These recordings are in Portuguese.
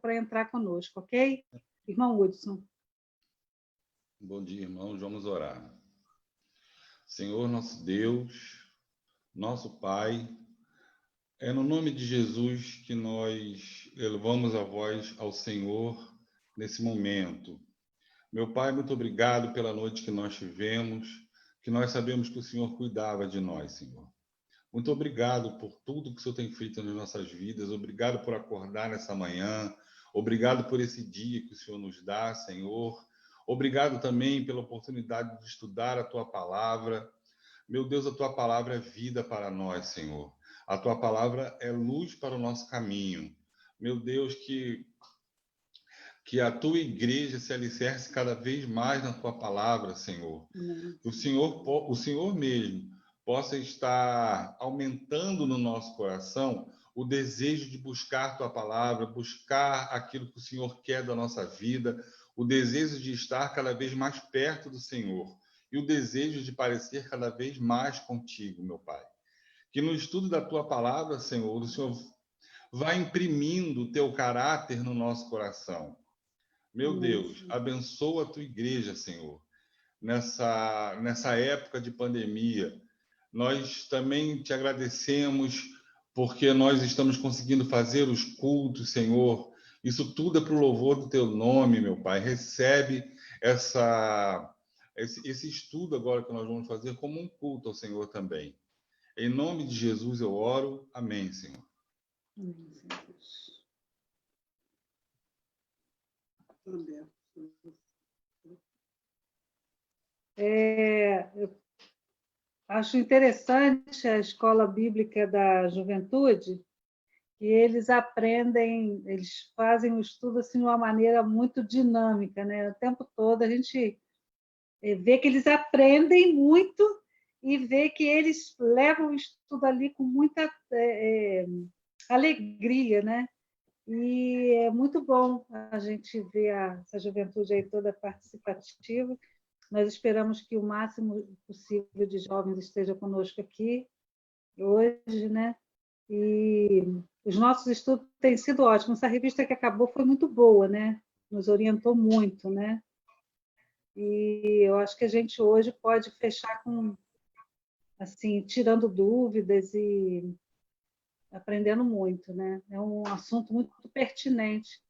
para entrar conosco, ok? Irmão Hudson. Bom dia, irmãos. Vamos orar. Senhor, nosso Deus, nosso Pai, é no nome de Jesus que nós elevamos a voz ao Senhor nesse momento. Meu Pai, muito obrigado pela noite que nós tivemos, que nós sabemos que o Senhor cuidava de nós, Senhor. Muito obrigado por tudo que o Senhor tem feito nas nossas vidas. Obrigado por acordar nessa manhã. Obrigado por esse dia que o Senhor nos dá, Senhor. Obrigado também pela oportunidade de estudar a Tua Palavra. Meu Deus, a Tua Palavra é vida para nós, Senhor. A Tua Palavra é luz para o nosso caminho. Meu Deus, que a Tua igreja se alicerce cada vez mais na Tua Palavra, Senhor. O Senhor mesmo possa estar aumentando no nosso coração o desejo de buscar Tua Palavra, buscar aquilo que o Senhor quer da nossa vida, o desejo de estar cada vez mais perto do Senhor e o desejo de parecer cada vez mais contigo, meu Pai. Que no estudo da Tua Palavra, Senhor, o Senhor vá imprimindo o Teu caráter no nosso coração. Meu Deus, abençoa a Tua igreja, Senhor, nessa época de pandemia. Nós também te agradecemos porque nós estamos conseguindo fazer os cultos, Senhor. Isso tudo é para o louvor do Teu nome, meu Pai. Recebe esse estudo agora que nós vamos fazer como um culto ao Senhor também. Em nome de Jesus eu oro. Amém, Senhor. Amém, eu acho interessante a escola bíblica da juventude, que eles fazem o estudo assim, de uma maneira muito dinâmica, né? O tempo todo a gente vê que eles aprendem muito e vê que eles levam o estudo ali com muita alegria, né? E é muito bom a gente ver essa juventude aí toda participativa. Nós esperamos que o máximo possível de jovens esteja conosco aqui hoje, né? E os nossos estudos têm sido ótimos. Essa revista que acabou foi muito boa, né? Nos orientou muito, né? E eu acho que a gente hoje pode fechar com, assim, tirando dúvidas e aprendendo muito, né? É um assunto muito pertinente.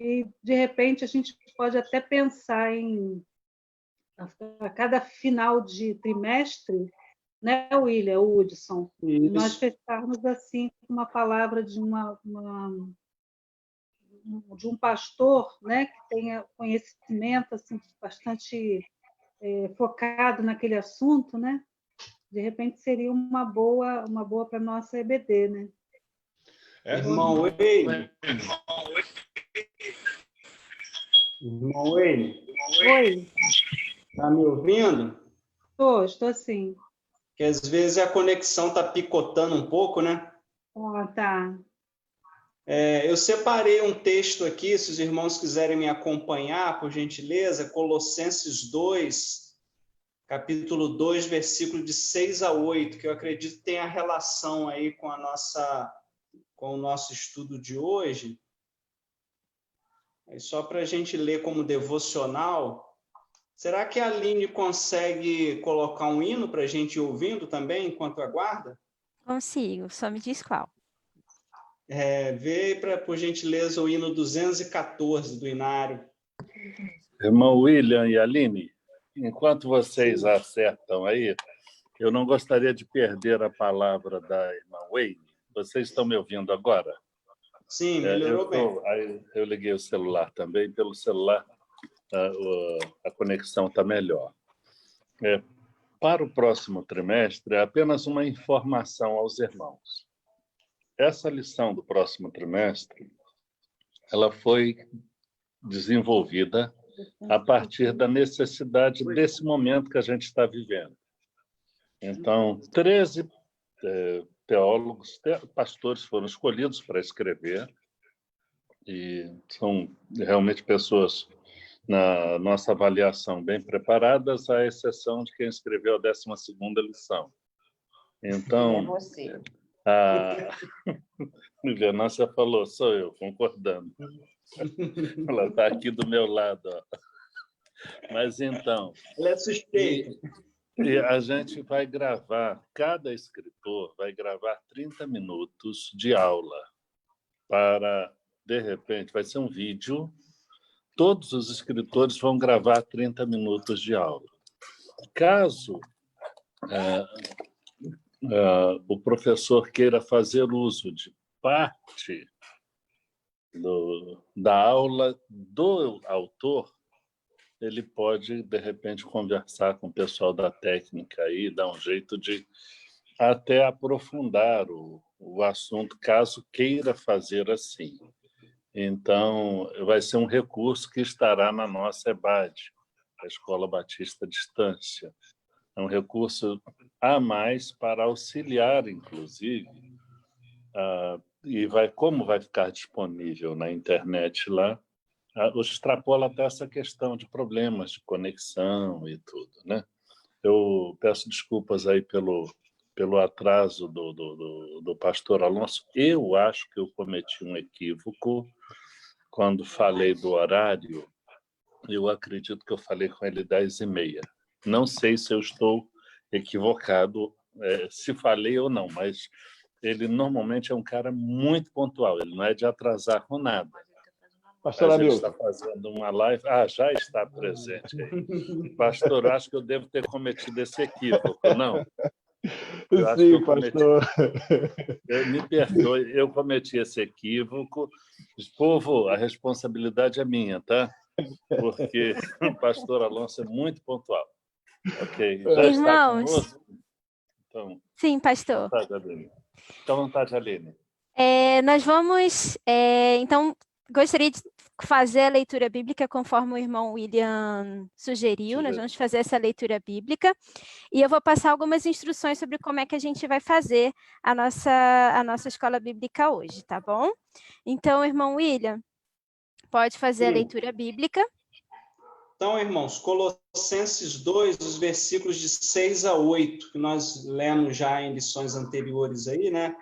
E, de repente, a gente pode até pensar em, a cada final de trimestre, né, William, Hudson, nós fecharmos assim uma palavra de de um pastor, né, que tenha conhecimento assim bastante focado naquele assunto, né? De repente seria uma boa para nossa EBD, né? Irmão Wayne. Irmão Wayne. Oi. Está me ouvindo? Estou sim. Que às vezes a conexão está picotando um pouco, né? Tá. Eu separei um texto aqui, se os irmãos quiserem me acompanhar, por gentileza, Colossenses 2, capítulo 2, versículo de 6 a 8, que eu acredito que tem a relação aí com o nosso estudo de hoje. Só para a gente ler como devocional. Será que a Aline consegue colocar um hino para a gente ir ouvindo também, enquanto aguarda? Consigo, só me diz qual. Vê, por gentileza, o hino 214 do Inário. Irmão William e Aline, enquanto vocês acertam aí, eu não gostaria de perder a palavra da irmã Wayne. Vocês estão me ouvindo agora? Sim, melhorou bem. Eu liguei o celular também, pelo celular a conexão está melhor. Para o próximo trimestre, é apenas uma informação aos irmãos. Essa lição do próximo trimestre, ela foi desenvolvida a partir da necessidade desse momento que a gente está vivendo. Então, 13 teólogos, pastores foram escolhidos para escrever, e são realmente pessoas, na nossa avaliação, bem preparadas, à exceção de quem escreveu a 12ª lição. Então, A Venância falou, sou eu, concordando. Ela está aqui do meu lado. Ó. Mas então... Ela é suspeita. E a gente vai gravar, cada escritor vai gravar 30 minutos de aula para, de repente, vai ser um vídeo, todos os escritores vão gravar 30 minutos de aula. Caso o professor queira fazer uso de parte da aula do autor, ele pode, de repente, conversar com o pessoal da técnica aí, dar um jeito de até aprofundar o assunto, caso queira fazer assim. Então, vai ser um recurso que estará na nossa EBAD, a Escola Batista à Distância. É um recurso a mais para auxiliar, inclusive, e como vai ficar disponível na internet lá, extrapola até essa questão de problemas de conexão e tudo, né? Eu peço desculpas aí pelo atraso do pastor Alonso. Eu acho que eu cometi um equívoco quando falei do horário. Eu acredito que eu falei com ele 10h30. Não sei se eu estou equivocado, se falei ou não, mas ele normalmente é um cara muito pontual. Ele não é de atrasar com nada. Pastor Mas ele Hamilton. está fazendo uma live. Já está presente aí. Pastor, acho que eu devo ter cometido esse equívoco, não? Sim, pastor. Me perdoe, eu cometi esse equívoco. Povo, a responsabilidade é minha, tá? Porque o pastor Alonso é muito pontual. Ok? Já está conosco? Então, sim, pastor. Fica à vontade, Aline. Nós vamos, então, gostaria de fazer a leitura bíblica conforme o irmão William sugeriu. Nós vamos fazer essa leitura bíblica e eu vou passar algumas instruções sobre como é que a gente vai fazer a nossa escola bíblica hoje, tá bom? Então, irmão William, pode fazer a leitura bíblica. Então, irmãos, Colossenses 2, os versículos de 6 a 8, que nós lemos já em lições anteriores aí, né?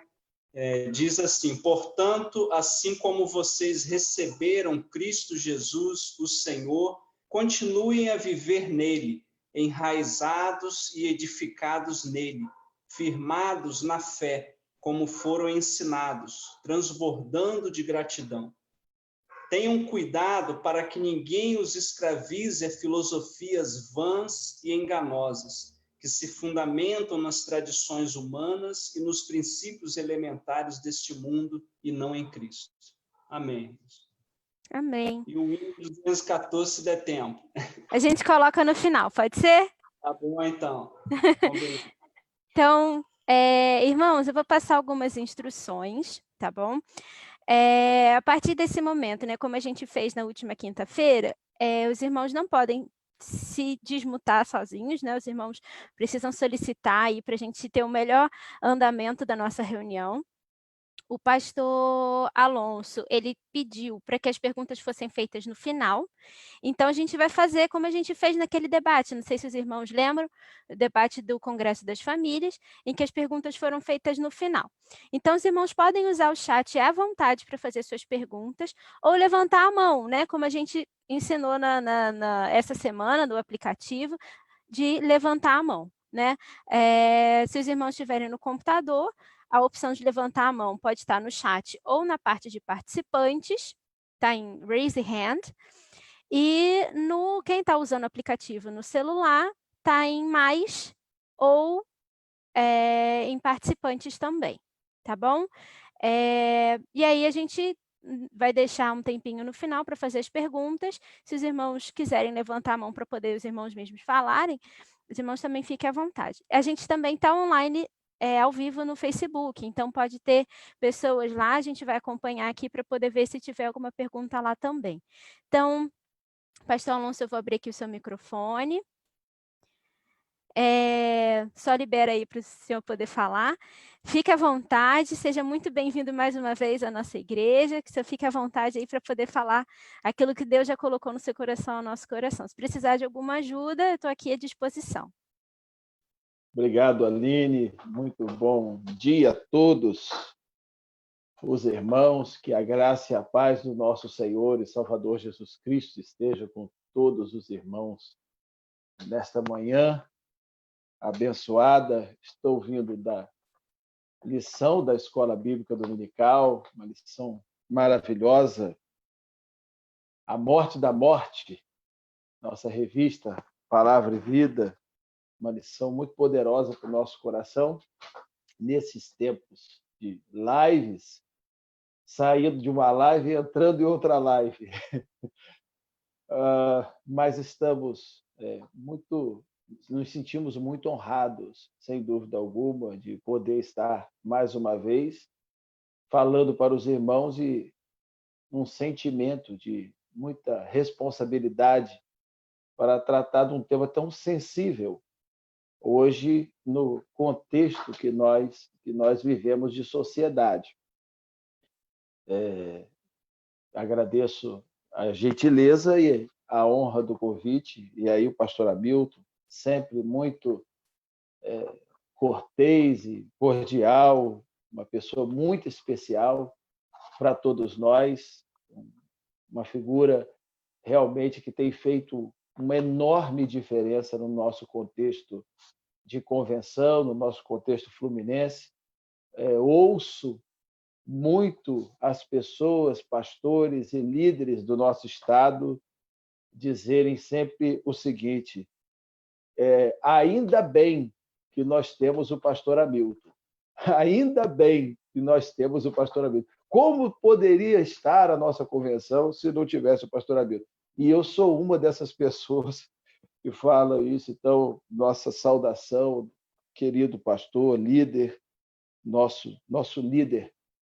Diz assim: portanto, assim como vocês receberam Cristo Jesus, o Senhor, continuem a viver nele, enraizados e edificados nele, firmados na fé, como foram ensinados, transbordando de gratidão. Tenham cuidado para que ninguém os escravize a filosofias vãs e enganosas, que se fundamentam nas tradições humanas e nos princípios elementares deste mundo e não em Cristo. Amém. Amém. E o hino 214, se der tempo. A gente coloca no final, pode ser? Tá bom, então. Então, irmãos, eu vou passar algumas instruções, tá bom? A partir desse momento, né, como a gente fez na última quinta-feira, os irmãos não podem se desmutar sozinhos, né? Os irmãos precisam solicitar aí para a gente ter o melhor andamento da nossa reunião. O pastor Alonso, ele pediu para que as perguntas fossem feitas no final. Então, a gente vai fazer como a gente fez naquele debate. Não sei se os irmãos lembram, o debate do Congresso das Famílias, em que as perguntas foram feitas no final. Então, os irmãos podem usar o chat à vontade para fazer suas perguntas ou levantar a mão, né? Como a gente ensinou essa semana no aplicativo, de levantar a mão, né? Se os irmãos estiverem no computador, a opção de levantar a mão pode estar no chat ou na parte de participantes, está em Raise Hand. E quem está usando o aplicativo no celular, está em Mais ou em Participantes também, tá bom? E aí a gente vai deixar um tempinho no final para fazer as perguntas. Se os irmãos quiserem levantar a mão para poder os irmãos mesmos falarem, os irmãos também fiquem à vontade. A gente também está online ao vivo no Facebook, então pode ter pessoas lá, a gente vai acompanhar aqui para poder ver se tiver alguma pergunta lá também. Então, pastor Alonso, eu vou abrir aqui o seu microfone. Só libera aí para o senhor poder falar. Fique à vontade, seja muito bem-vindo mais uma vez à nossa igreja, que o senhor fique à vontade aí para poder falar aquilo que Deus já colocou no seu coração, ao nosso coração. Se precisar de alguma ajuda, eu estou aqui à disposição. Obrigado, Aline. Muito bom dia a todos os irmãos. Que a graça e a paz do nosso Senhor e Salvador Jesus Cristo esteja com todos os irmãos nesta manhã abençoada. Estou vindo da lição da Escola Bíblica Dominical, uma lição maravilhosa, A Morte da Morte, nossa revista Palavra e Vida, uma lição muito poderosa para o nosso coração, nesses tempos de lives, saindo de uma live e entrando em outra live. Mas estamos nos sentimos muito honrados, sem dúvida alguma, de poder estar mais uma vez falando para os irmãos e um sentimento de muita responsabilidade para tratar de um tema tão sensível hoje no contexto que nós vivemos de sociedade. Agradeço a gentileza e a honra do convite, e aí o pastor Hamilton, sempre muito cortês e cordial, uma pessoa muito especial para todos nós, uma figura realmente que tem feito uma enorme diferença no nosso contexto de convenção, no nosso contexto fluminense. Ouço muito as pessoas, pastores e líderes do nosso estado dizerem sempre o seguinte: ainda bem que nós temos o pastor Hamilton, ainda bem que nós temos o pastor Hamilton. Como poderia estar a nossa convenção se não tivesse o pastor Hamilton? E eu sou uma dessas pessoas que falam isso. Então, nossa saudação, querido pastor, líder, nosso líder,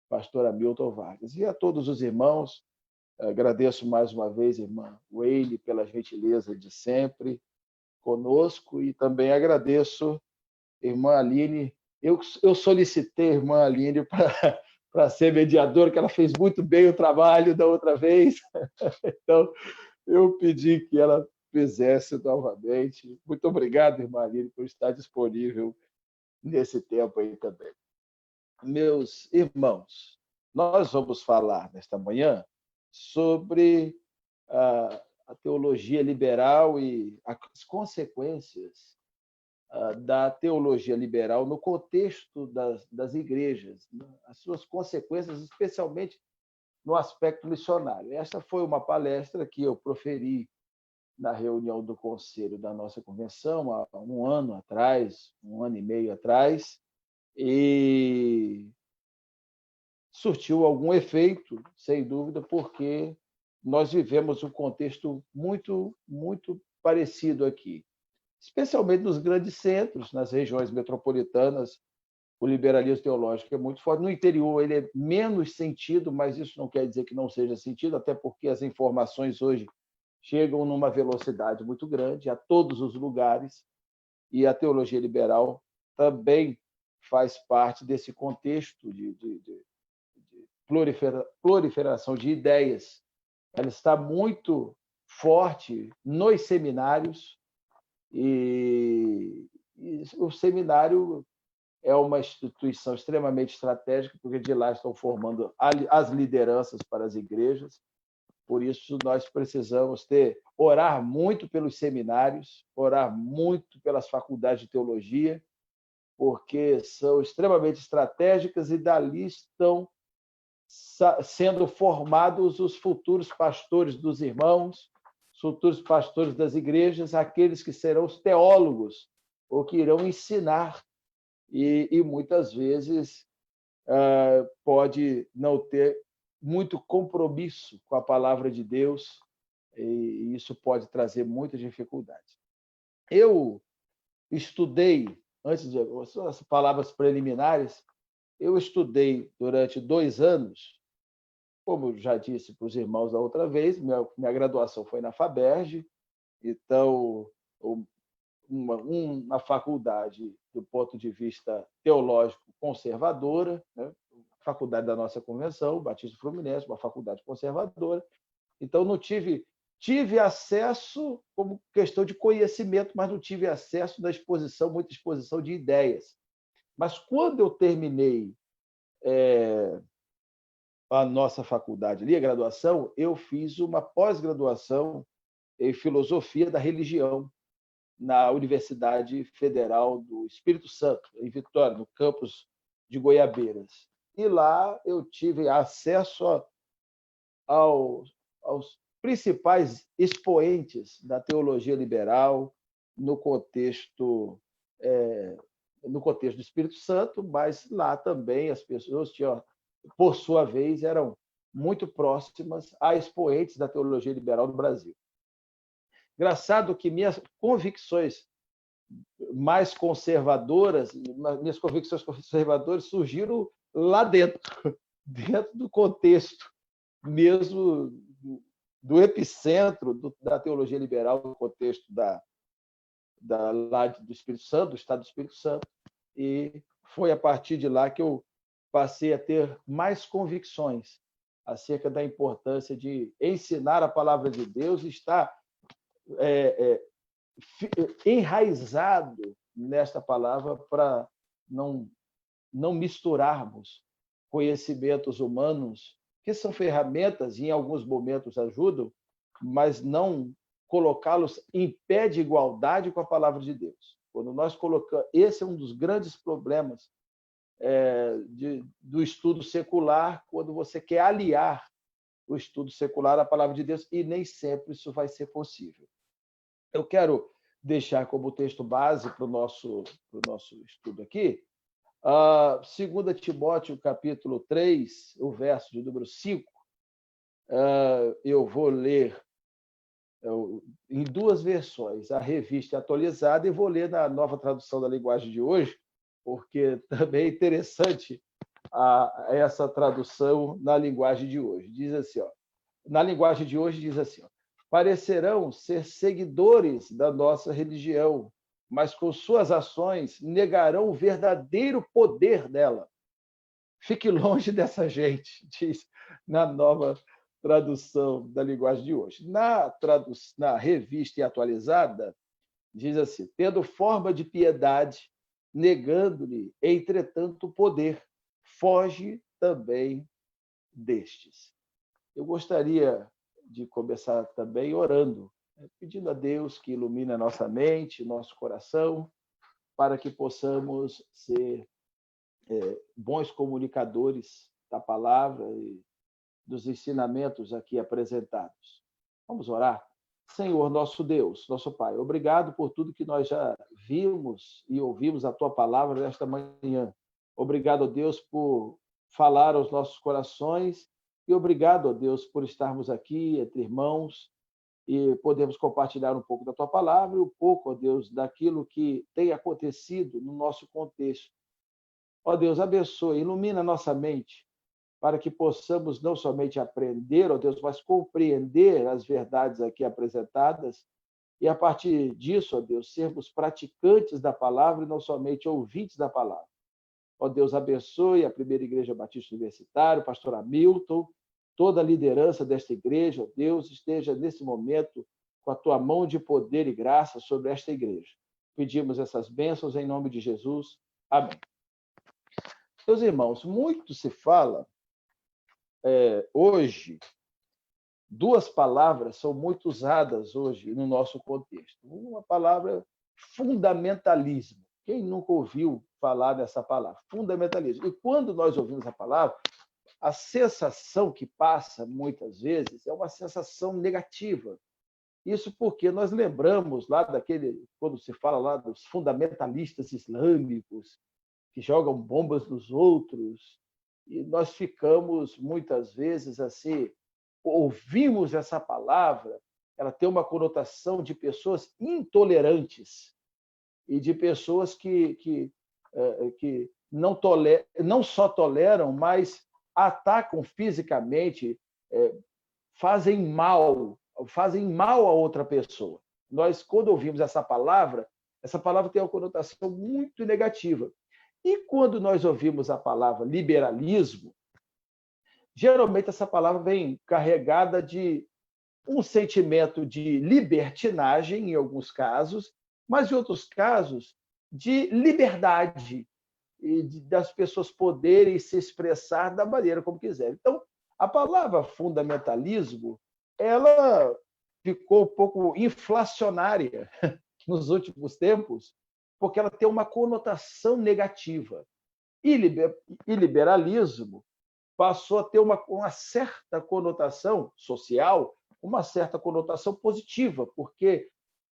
pastor Hamilton Vargas. E a todos os irmãos, agradeço mais uma vez, irmã Weile, pela gentileza de sempre conosco, e também agradeço, irmã Aline. Eu solicitei a irmã Aline para ser mediadora, que ela fez muito bem o trabalho da outra vez. Então, eu pedi que ela fizesse novamente. Muito obrigado, irmã Aline, por estar disponível nesse tempo aí também. Meus irmãos, nós vamos falar nesta manhã sobre a teologia liberal e as consequências da teologia liberal no contexto das igrejas, as suas consequências, especialmente no aspecto missionário. Essa foi uma palestra que eu proferi na reunião do conselho da nossa convenção há um ano atrás, um ano e meio atrás, e surtiu algum efeito, sem dúvida, porque nós vivemos um contexto muito, muito parecido aqui, especialmente nos grandes centros, nas regiões metropolitanas. O liberalismo teológico é muito forte. No interior, ele é menos sentido, mas isso não quer dizer que não seja sentido, até porque as informações hoje chegam numa velocidade muito grande a todos os lugares, e a teologia liberal também faz parte desse contexto de proliferação de ideias. Ela está muito forte nos seminários, e o seminário é uma instituição extremamente estratégica, porque de lá estão formando as lideranças para as igrejas. Por isso, nós precisamos orar muito pelos seminários, orar muito pelas faculdades de teologia, porque são extremamente estratégicas e dali estão sendo formados os futuros pastores dos irmãos, os futuros pastores das igrejas, aqueles que serão os teólogos, ou que irão ensinar, e muitas vezes pode não ter muito compromisso com a palavra de Deus, e isso pode trazer muita dificuldade. Eu estudei, antes de as palavras preliminares, eu estudei durante 2 anos, como já disse para os irmãos da outra vez, minha graduação foi na FABERJ, então, uma faculdade do ponto de vista teológico conservadora, né? Faculdade da nossa convenção, Batista Fluminense, uma faculdade conservadora. Então, não tive tive acesso como questão de conhecimento, mas não tive acesso da exposição, muita exposição de ideias. Mas quando eu terminei a nossa faculdade ali, a graduação, eu fiz uma pós-graduação em filosofia da religião na Universidade Federal do Espírito Santo, em Vitória, no campus de Goiabeiras. E lá eu tive acesso aos principais expoentes da teologia liberal no contexto do Espírito Santo, mas lá também as pessoas tinham, por sua vez, eram muito próximas a expoentes da teologia liberal no Brasil. Engraçado que minhas convicções mais conservadoras, surgiram lá dentro do contexto mesmo do epicentro da teologia liberal, no contexto lá do Espírito Santo, do Estado do Espírito Santo, e foi a partir de lá que eu passei a ter mais convicções acerca da importância de ensinar a palavra de Deus e estar enraizado nesta palavra para não misturarmos conhecimentos humanos, que são ferramentas e em alguns momentos ajudam, mas não colocá-los em pé de igualdade com a palavra de Deus. Quando nós colocamos, esse é um dos grandes problemas do estudo secular, quando você quer aliar o estudo secular à palavra de Deus, e nem sempre isso vai ser possível. Eu quero deixar como texto base para o nosso estudo aqui, 2 Timóteo, capítulo 3, o verso de número 5. Eu vou ler em duas versões, a revista atualizada, e vou ler na nova tradução da linguagem de hoje, porque também é interessante essa tradução na linguagem de hoje. Diz assim, na linguagem de hoje diz assim, parecerão ser seguidores da nossa religião, mas com suas ações negarão o verdadeiro poder dela. Fique longe dessa gente, diz na nova tradução da linguagem de hoje. Na revista atualizada, diz assim, tendo forma de piedade, negando-lhe, entretanto, o poder, foge também destes. Eu gostaria de começar também orando, pedindo a Deus que ilumine a nossa mente, nosso coração, para que possamos ser bons comunicadores da palavra e dos ensinamentos aqui apresentados. Vamos orar? Senhor, nosso Deus, nosso Pai, obrigado por tudo que nós já vimos e ouvimos a Tua palavra nesta manhã. Obrigado, Deus, por falar aos nossos corações e obrigado, Deus, por estarmos aqui entre irmãos e podemos compartilhar um pouco da Tua palavra e um pouco, Deus, daquilo que tem acontecido no nosso contexto. Deus, abençoe, ilumina a nossa mente, para que possamos não somente aprender, Deus, mas compreender as verdades aqui apresentadas e, a partir disso, Deus, sermos praticantes da palavra e não somente ouvintes da palavra. Deus, abençoe a Primeira Igreja Batista Universitária, o pastor Hamilton, toda a liderança desta igreja, Deus, esteja nesse momento com a Tua mão de poder e graça sobre esta igreja. Pedimos essas bênçãos em nome de Jesus. Amém. Meus irmãos, muito se fala hoje, duas palavras são muito usadas hoje no nosso contexto. Uma palavra, fundamentalismo. Quem nunca ouviu falar dessa palavra? Fundamentalismo. E quando nós ouvimos a palavra, a sensação que passa, muitas vezes, é uma sensação negativa. Isso porque nós lembramos lá quando se fala lá dos fundamentalistas islâmicos, que jogam bombas nos outros, e nós ficamos, muitas vezes, assim, ouvimos essa palavra, ela tem uma conotação de pessoas intolerantes e de pessoas que não só toleram, mas atacam fisicamente, fazem mal a outra pessoa. Nós, quando ouvimos essa palavra tem uma conotação muito negativa. E quando nós ouvimos a palavra liberalismo, geralmente essa palavra vem carregada de um sentimento de libertinagem, em alguns casos, mas, em outros casos, de liberdade, e das pessoas poderem se expressar da maneira como quiserem. Então, a palavra fundamentalismo, ela ficou um pouco inflacionária nos últimos tempos, porque ela tem uma conotação negativa. E liberalismo passou a ter uma certa conotação social, uma certa conotação positiva, porque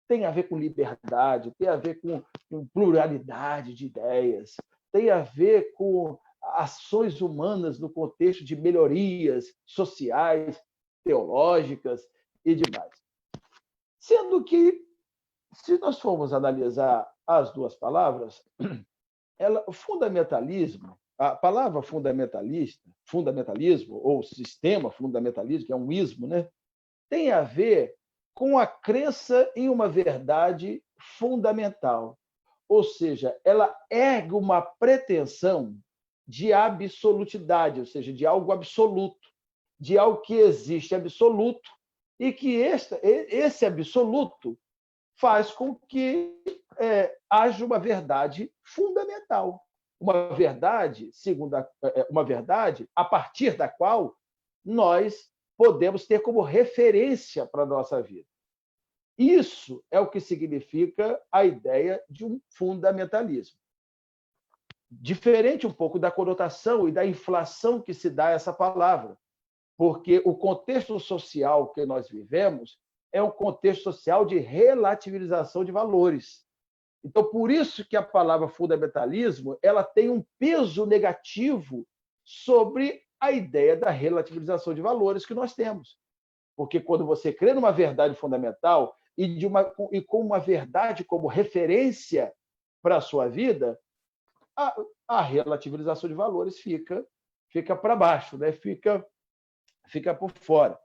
tem a ver com liberdade, tem a ver com pluralidade de ideias, tem a ver com ações humanas no contexto de melhorias sociais, teológicas e demais. Sendo que, se nós formos analisar as duas palavras, o fundamentalismo, a palavra fundamentalismo, ou sistema fundamentalismo, que é um ismo, né, tem a ver com a crença em uma verdade fundamental. Ou seja, ela ergue uma pretensão de absolutidade, ou seja, de algo absoluto, de algo que existe absoluto, e que esse absoluto faz com que haja uma verdade fundamental, uma verdade, uma verdade a partir da qual nós podemos ter como referência para a nossa vida. Isso é o que significa a ideia de um fundamentalismo. Diferente um pouco da conotação e da inflação que se dá a essa palavra, porque o contexto social que nós vivemos é um contexto social de relativização de valores. Então, por isso que a palavra fundamentalismo ela tem um peso negativo sobre a ideia da relativização de valores que nós temos. Porque quando você crê numa verdade fundamental e com uma verdade como referência para a sua vida, a relativização de valores fica para baixo, né? fica por fora.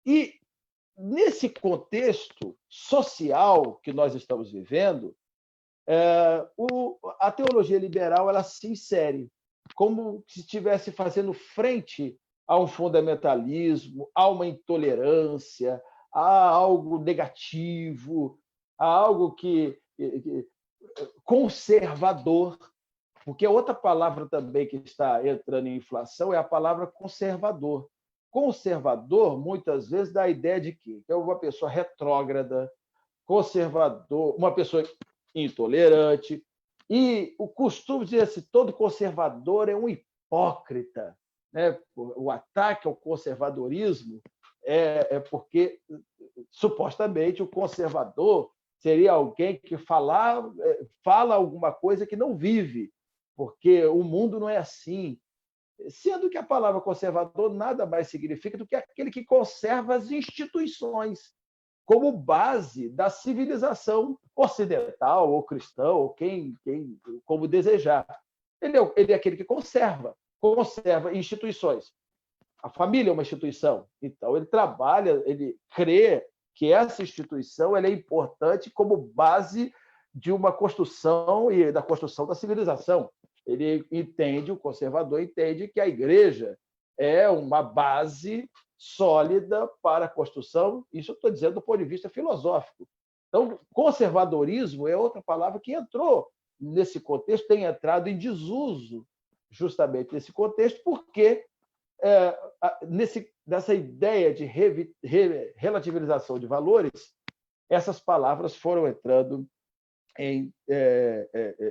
E nesse contexto social que nós estamos vivendo, a teologia liberal ela se insere como se estivesse fazendo frente a um fundamentalismo, a uma intolerância, a algo negativo, a algo conservador, porque outra palavra também que está entrando em inflação é a palavra conservador. Conservador, muitas vezes, dá a ideia de que é uma pessoa retrógrada, conservador, uma pessoa intolerante, e o costume dizer assim, todo conservador é um hipócrita. Né? O ataque ao conservadorismo é porque, supostamente, o conservador seria alguém que fala alguma coisa que não vive, porque o mundo não é assim. Sendo que a palavra conservador nada mais significa do que aquele que conserva as instituições como base da civilização ocidental ou cristã, ou como desejar. Ele é aquele que conserva instituições. A família é uma instituição, então ele trabalha, ele crê que essa instituição ela é importante como base de uma construção e da construção da civilização. O conservador entende que a igreja é uma base sólida para a construção, isso eu estou dizendo do ponto de vista filosófico. Então, conservadorismo é outra palavra que entrou nesse contexto, tem entrado em desuso justamente nesse contexto, porque nessa ideia de relativização de valores, essas palavras foram entrando em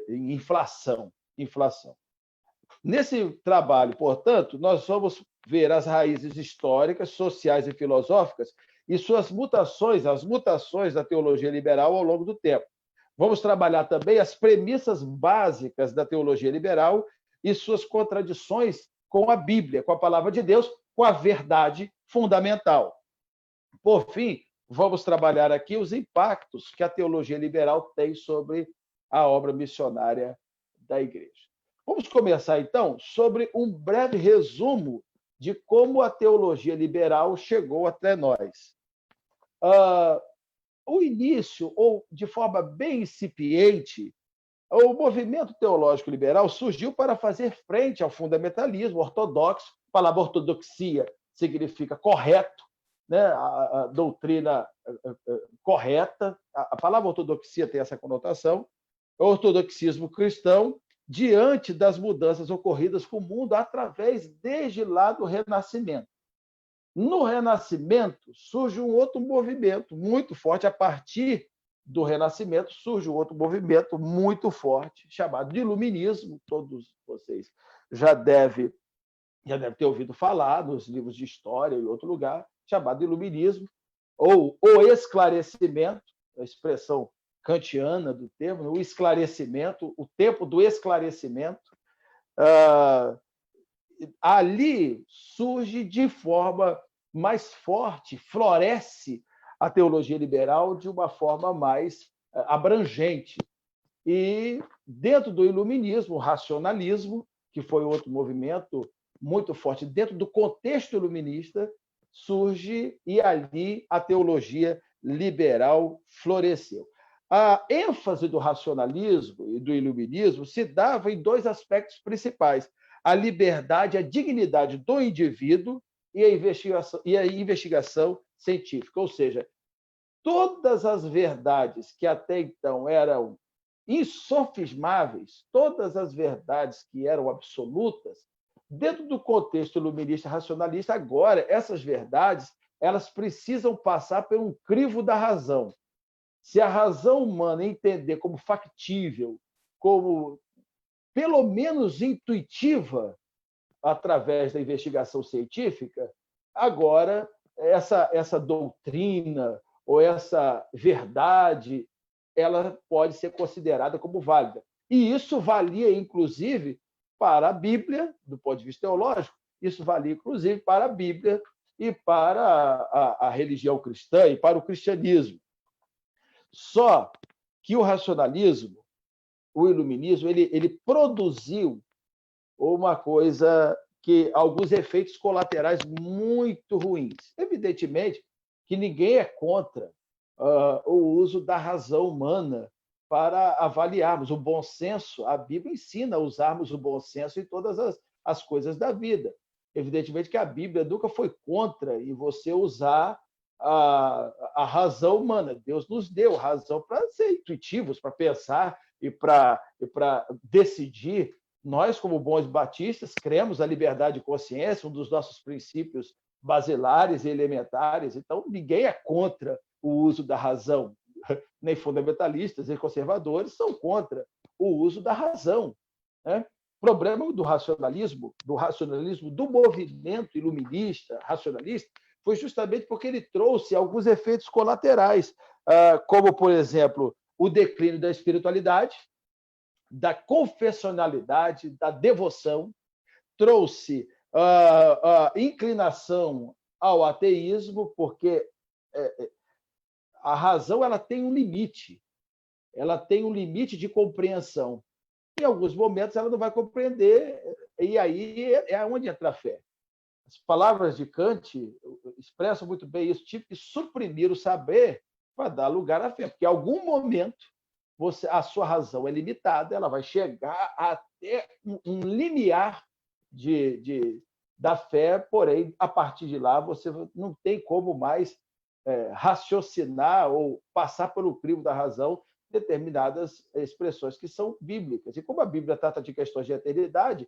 inflação. Nesse trabalho, portanto, nós vamos ver as raízes históricas, sociais e filosóficas e suas mutações, as mutações da teologia liberal ao longo do tempo. Vamos trabalhar também as premissas básicas da teologia liberal e suas contradições com a Bíblia, com a palavra de Deus, com a verdade fundamental. Por fim, vamos trabalhar aqui os impactos que a teologia liberal tem sobre a obra missionária da Igreja. Vamos começar, então, sobre um breve resumo de como a teologia liberal chegou até nós. O início, ou de forma bem incipiente, o movimento teológico liberal surgiu para fazer frente ao fundamentalismo ortodoxo. A palavra ortodoxia significa correto, né? A doutrina correta. A palavra ortodoxia tem essa conotação. O ortodoxismo cristão, diante das mudanças ocorridas com o mundo através, desde lá do Renascimento. No Renascimento, surge um outro movimento muito forte. A partir do Renascimento, surge um outro movimento muito forte, chamado de Iluminismo. Todos vocês já devem ter ouvido falar nos livros de história em outro lugar, chamado de Iluminismo, ou o esclarecimento, a expressão kantiana do termo, o esclarecimento, o tempo do esclarecimento. Ali surge de forma mais forte, floresce a teologia liberal de uma forma mais abrangente. E, dentro do iluminismo, o racionalismo, que foi outro movimento muito forte, dentro do contexto iluminista, surge e ali a teologia liberal floresceu. A ênfase do racionalismo e do iluminismo se dava em dois aspectos principais: a liberdade, a dignidade do indivíduo e a investigação científica. Ou seja, todas as verdades que até então eram insofismáveis, todas as verdades que eram absolutas, dentro do contexto iluminista racionalista, agora essas verdades elas precisam passar por um crivo da razão. Se a razão humana entender como factível, como pelo menos intuitiva, através da investigação científica, agora essa doutrina ou essa verdade ela pode ser considerada como válida. E isso valia, inclusive, para a Bíblia, do ponto de vista teológico, isso valia, inclusive, para a Bíblia e para a religião cristã e para o cristianismo. Só que o racionalismo, o iluminismo, ele produziu uma coisa que alguns efeitos colaterais muito ruins. Evidentemente que ninguém é contra o uso da razão humana para avaliarmos o bom senso. A Bíblia ensina a usarmos o bom senso em todas as coisas da vida. Evidentemente que a Bíblia nunca foi contra em você usar a razão humana. Deus nos deu razão para ser intuitivos, para pensar e para decidir. Nós, como bons batistas, cremos na liberdade de consciência, um dos nossos princípios basilares e elementares. Então, ninguém é contra o uso da razão. Nem fundamentalistas, nem conservadores são contra o uso da razão, né? O problema do racionalismo do movimento iluminista, racionalista, foi justamente porque ele trouxe alguns efeitos colaterais, como, por exemplo, o declínio da espiritualidade, da confessionalidade, da devoção, trouxe a inclinação ao ateísmo, porque a razão ela tem um limite de compreensão. Em alguns momentos ela não vai compreender, e aí é onde entra a fé. As palavras de Kant expressam muito bem isso: tive que suprimir o saber para dar lugar à fé, porque em algum momento a sua razão é limitada, ela vai chegar até um limiar da fé, porém, a partir de lá, você não tem como mais raciocinar ou passar pelo crivo da razão determinadas expressões que são bíblicas. E como a Bíblia trata de questões de eternidade,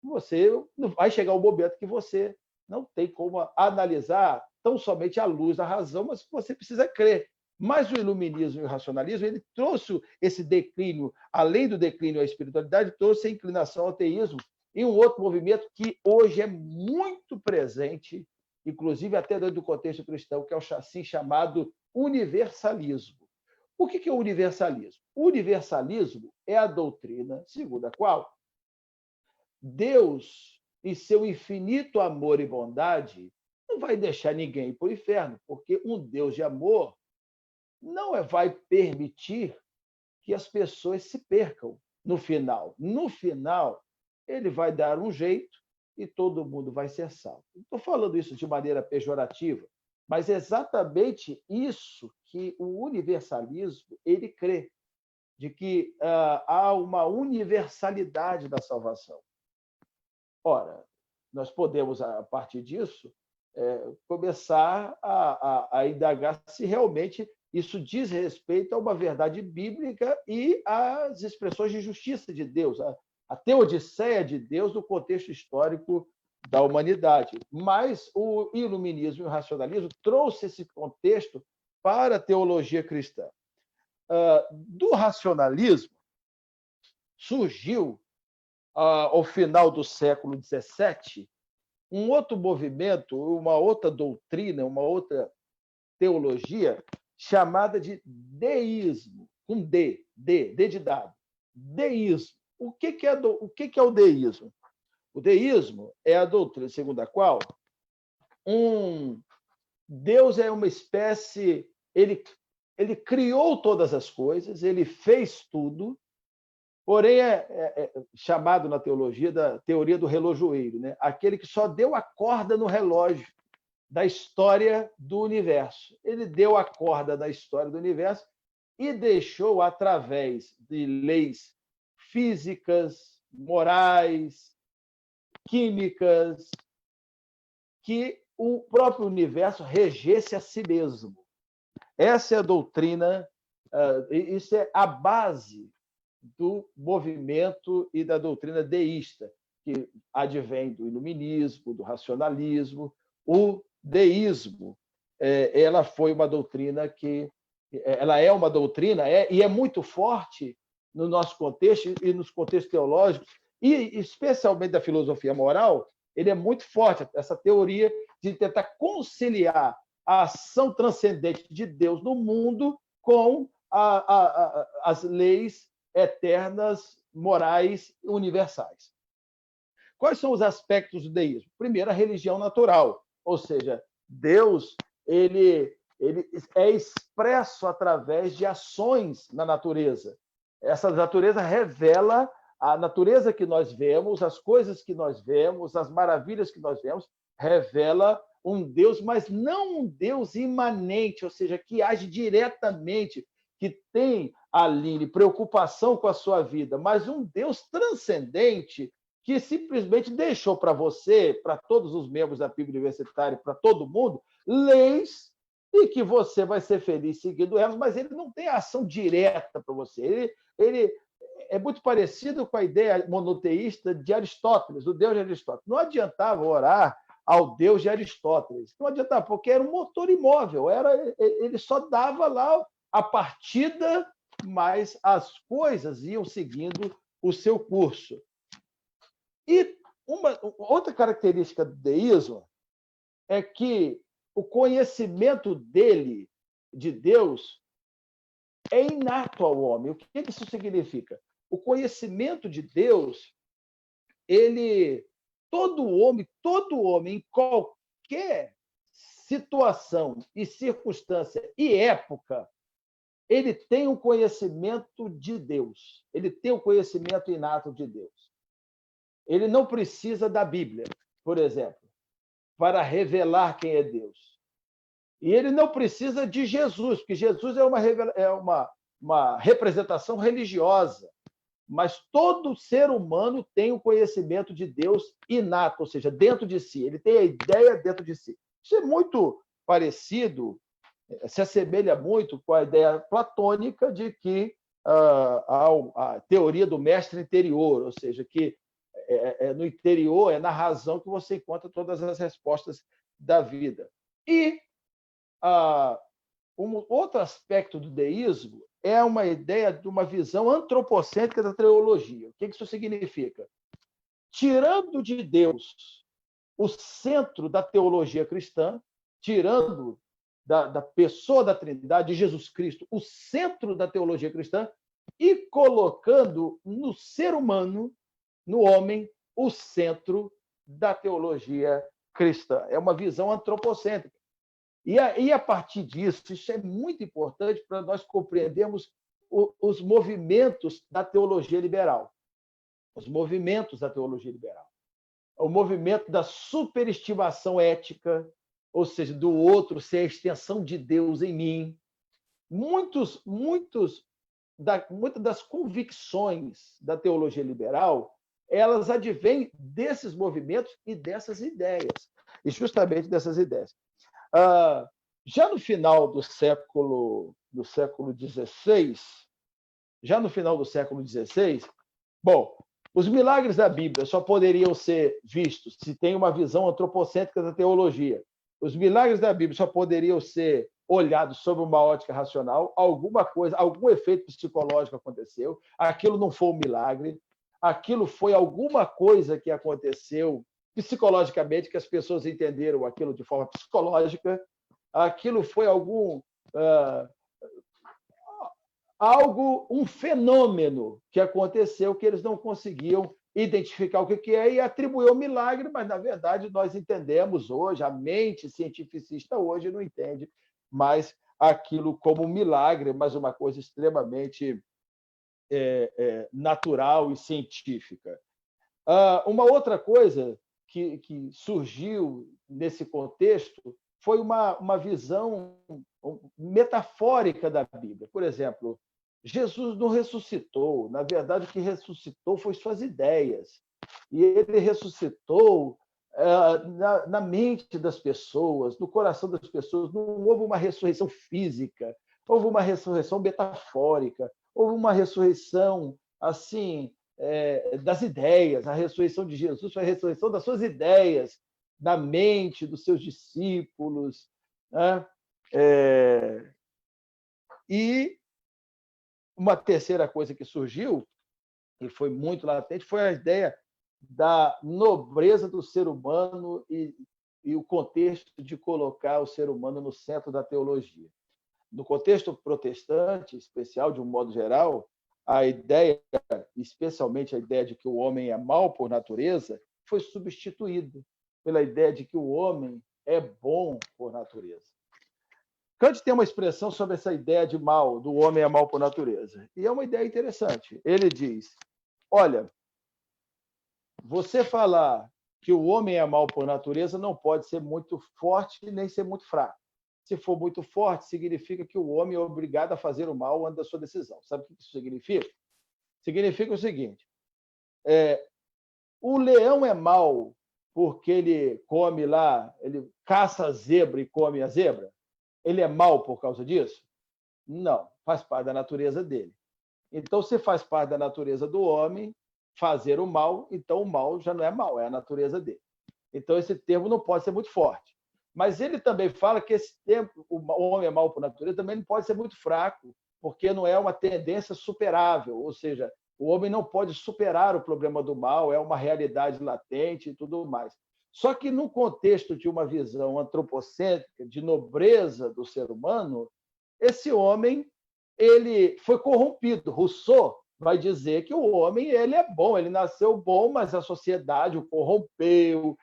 você vai chegar um momento que você não tem como analisar tão somente à luz da razão, mas você precisa crer. Mas o iluminismo e o racionalismo ele trouxe esse declínio, além do declínio à espiritualidade, trouxe a inclinação ao ateísmo e um outro movimento que hoje é muito presente, inclusive até dentro do contexto cristão, que é o assim chamado universalismo. O que é o universalismo? O universalismo é a doutrina segundo a qual Deus, em seu infinito amor e bondade, não vai deixar ninguém ir para o inferno, porque um Deus de amor não vai permitir que as pessoas se percam no final. No final, ele vai dar um jeito e todo mundo vai ser salvo. Não estou falando isso de maneira pejorativa, mas é exatamente isso que o universalismo ele crê, de que há uma universalidade da salvação. Ora, nós podemos, a partir disso, começar a indagar se realmente isso diz respeito a uma verdade bíblica e às expressões de justiça de Deus, a teodiceia de Deus no contexto histórico da humanidade. Mas o iluminismo e o racionalismo trouxe esse contexto para a teologia cristã. Do racionalismo surgiu, ao final do século XVII, um outro movimento, uma outra doutrina, uma outra teologia chamada de deísmo, com D de dado. Deísmo. O que é o deísmo? O deísmo é a doutrina segundo a qual Deus é uma espécie, ele criou todas as coisas, ele fez tudo, porém é chamado na teologia da teoria do relojoeiro, né? Aquele que só deu a corda no relógio da história do universo. Ele deu a corda da história do universo e deixou, através de leis físicas, morais, químicas, que o próprio universo regesse a si mesmo. Essa é a doutrina, isso é a base do movimento e da doutrina deísta, que advém do iluminismo, do racionalismo. O deísmo, ela foi uma doutrina que ela é uma doutrina e é muito forte no nosso contexto e nos contextos teológicos, e especialmente da filosofia moral. Ele é muito forte, essa teoria de tentar conciliar a ação transcendente de Deus no mundo com as leis eternas, morais, universais. Quais são os aspectos do deísmo? Primeiro, a religião natural, ou seja, Deus ele é expresso através de ações na natureza. Essa natureza revela a natureza que nós vemos, as coisas que nós vemos, as maravilhas que nós vemos, revela um Deus, mas não um Deus imanente, ou seja, que age diretamente, que tem ali preocupação com a sua vida, mas um Deus transcendente que simplesmente deixou para você, para todos os membros da PIB Universitária, para todo mundo, leis e que você vai ser feliz seguindo elas, mas ele não tem ação direta para você. Ele é muito parecido com a ideia monoteísta de Aristóteles, do Deus de Aristóteles. Não adiantava orar ao Deus de Aristóteles. Não adiantava, porque era um motor imóvel, ele só dava lá a partida, mas as coisas iam seguindo o seu curso. E uma outra característica do deísmo é que o conhecimento dele, de Deus, é inato ao homem. O que isso significa? O conhecimento de Deus, todo homem, em qualquer situação e circunstância e época, ele tem um conhecimento de Deus. Ele tem um conhecimento inato de Deus. Ele não precisa da Bíblia, por exemplo, para revelar quem é Deus. E ele não precisa de Jesus, porque Jesus é uma representação religiosa. Mas todo ser humano tem o conhecimento de Deus inato, ou seja, dentro de si. Ele tem a ideia dentro de si. Isso é muito parecido, se assemelha muito com a ideia platônica de que a teoria do mestre interior, ou seja, que no interior, na razão que você encontra todas as respostas da vida. E um outro aspecto do deísmo é uma ideia de uma visão antropocêntrica da teologia. O que isso significa? Tirando de Deus o centro da teologia cristã, tirando da pessoa da Trindade, de Jesus Cristo, o centro da teologia cristã, e colocando no ser humano, no homem, o centro da teologia cristã. É uma visão antropocêntrica. E a partir disso, isso é muito importante para nós compreendermos os movimentos da teologia liberal. Os movimentos da teologia liberal. O movimento da superestimação ética, ou seja, do outro ser a extensão de Deus em mim. Muitas das convicções da teologia liberal, elas advêm desses movimentos e dessas ideias. e justamente dessas ideias. Já no final do século XVI, bom, os milagres da Bíblia só poderiam ser vistos se tem uma visão antropocêntrica da teologia. Os milagres da Bíblia só poderiam ser olhados sob uma ótica racional. Alguma coisa, algum efeito psicológico aconteceu. Aquilo não foi um milagre. Aquilo foi alguma coisa que aconteceu psicologicamente, que as pessoas entenderam aquilo de forma psicológica. Aquilo foi um fenômeno que aconteceu que eles não conseguiam identificar o que é e atribuiu ao milagre, mas, na verdade, nós entendemos hoje, a mente cientificista hoje não entende mais aquilo como um milagre, mas uma coisa extremamente natural e científica. Uma outra coisa que surgiu nesse contexto foi uma visão metafórica da Bíblia. Por exemplo, Jesus não ressuscitou. Na verdade, o que ressuscitou foi suas ideias. E ele ressuscitou na mente das pessoas, no coração das pessoas. Não houve uma ressurreição física, houve uma ressurreição metafórica, houve uma ressurreição assim das ideias. A ressurreição de Jesus foi a ressurreição das suas ideias, na mente dos seus discípulos, né? E uma terceira coisa que surgiu, e foi muito latente, foi a ideia da nobreza do ser humano e o contexto de colocar o ser humano no centro da teologia. No contexto protestante, especial, de um modo geral, a ideia, especialmente a ideia de que o homem é mau por natureza, foi substituída pela ideia de que o homem é bom por natureza. Kant tem uma expressão sobre essa ideia de mal, do homem é mau por natureza. E é uma ideia interessante. Ele diz, olha, você falar que o homem é mau por natureza não pode ser muito forte nem ser muito fraco. Se for muito forte, significa que o homem é obrigado a fazer o mal antes da sua decisão. Sabe o que isso significa? Significa o seguinte, o leão é mau porque ele come lá, ele caça a zebra e come a zebra? Ele é mau por causa disso? Não, faz parte da natureza dele. Então, se faz parte da natureza do homem fazer o mal, então o mal já não é mal, é a natureza dele. Então, esse termo não pode ser muito forte. Mas ele também fala que esse termo, o homem é mau por natureza, também não pode ser muito fraco, porque não é uma tendência superável, ou seja, o homem não pode superar o problema do mal, é uma realidade latente e tudo mais. Só que, no contexto de uma visão antropocêntrica, de nobreza do ser humano, esse homem ele foi corrompido. Rousseau vai dizer que o homem ele é bom, ele nasceu bom, mas a sociedade o corrompeu,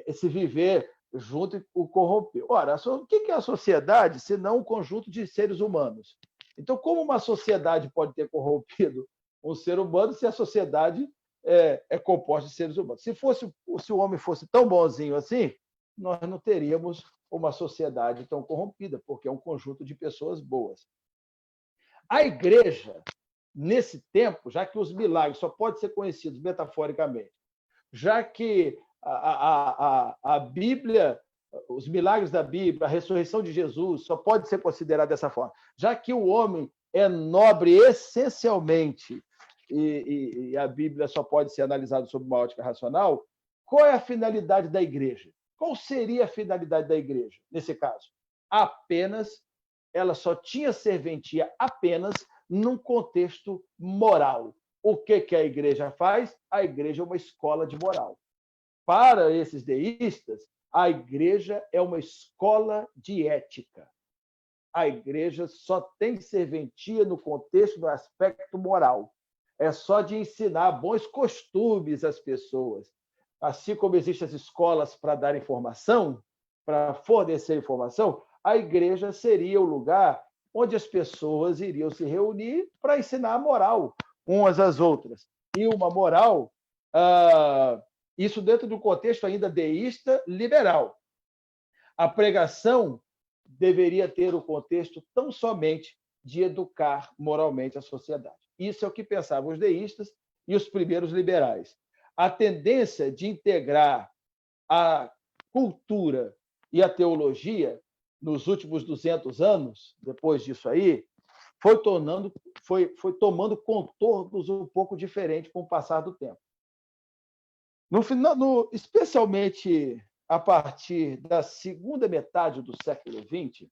esse viver junto o corrompeu. Ora, o que é a sociedade, se não um conjunto de seres humanos? Então, como uma sociedade pode ter corrompido um ser humano se a sociedade é composta de seres humanos? Se o homem fosse tão bonzinho assim, nós não teríamos uma sociedade tão corrompida, porque é um conjunto de pessoas boas. A igreja, nesse tempo, já que os milagres só podem ser conhecidos metaforicamente, já que a Bíblia, os milagres da Bíblia, a ressurreição de Jesus só pode ser considerada dessa forma, já que o homem é nobre essencialmente e a Bíblia só pode ser analisada sob uma ótica racional, qual é a finalidade da igreja? Qual seria a finalidade da igreja, nesse caso? Ela só tinha serventia apenas num contexto moral. O que a igreja faz? A igreja é uma escola de moral. Para esses deístas, a igreja é uma escola de ética. A igreja só tem serventia no contexto do aspecto moral. É só de ensinar bons costumes às pessoas. Assim como existem as escolas para dar informação, para fornecer informação, a igreja seria o lugar onde as pessoas iriam se reunir para ensinar a moral umas às outras. E uma moral, isso dentro do contexto ainda deísta liberal. A pregação deveria ter o contexto tão somente de educar moralmente a sociedade. Isso é o que pensavam os deístas e os primeiros liberais. A tendência de integrar a cultura e a teologia, nos últimos 200 anos, depois disso aí, foi tomando contornos um pouco diferentes com o passar do tempo. Especialmente a partir da segunda metade do século XX,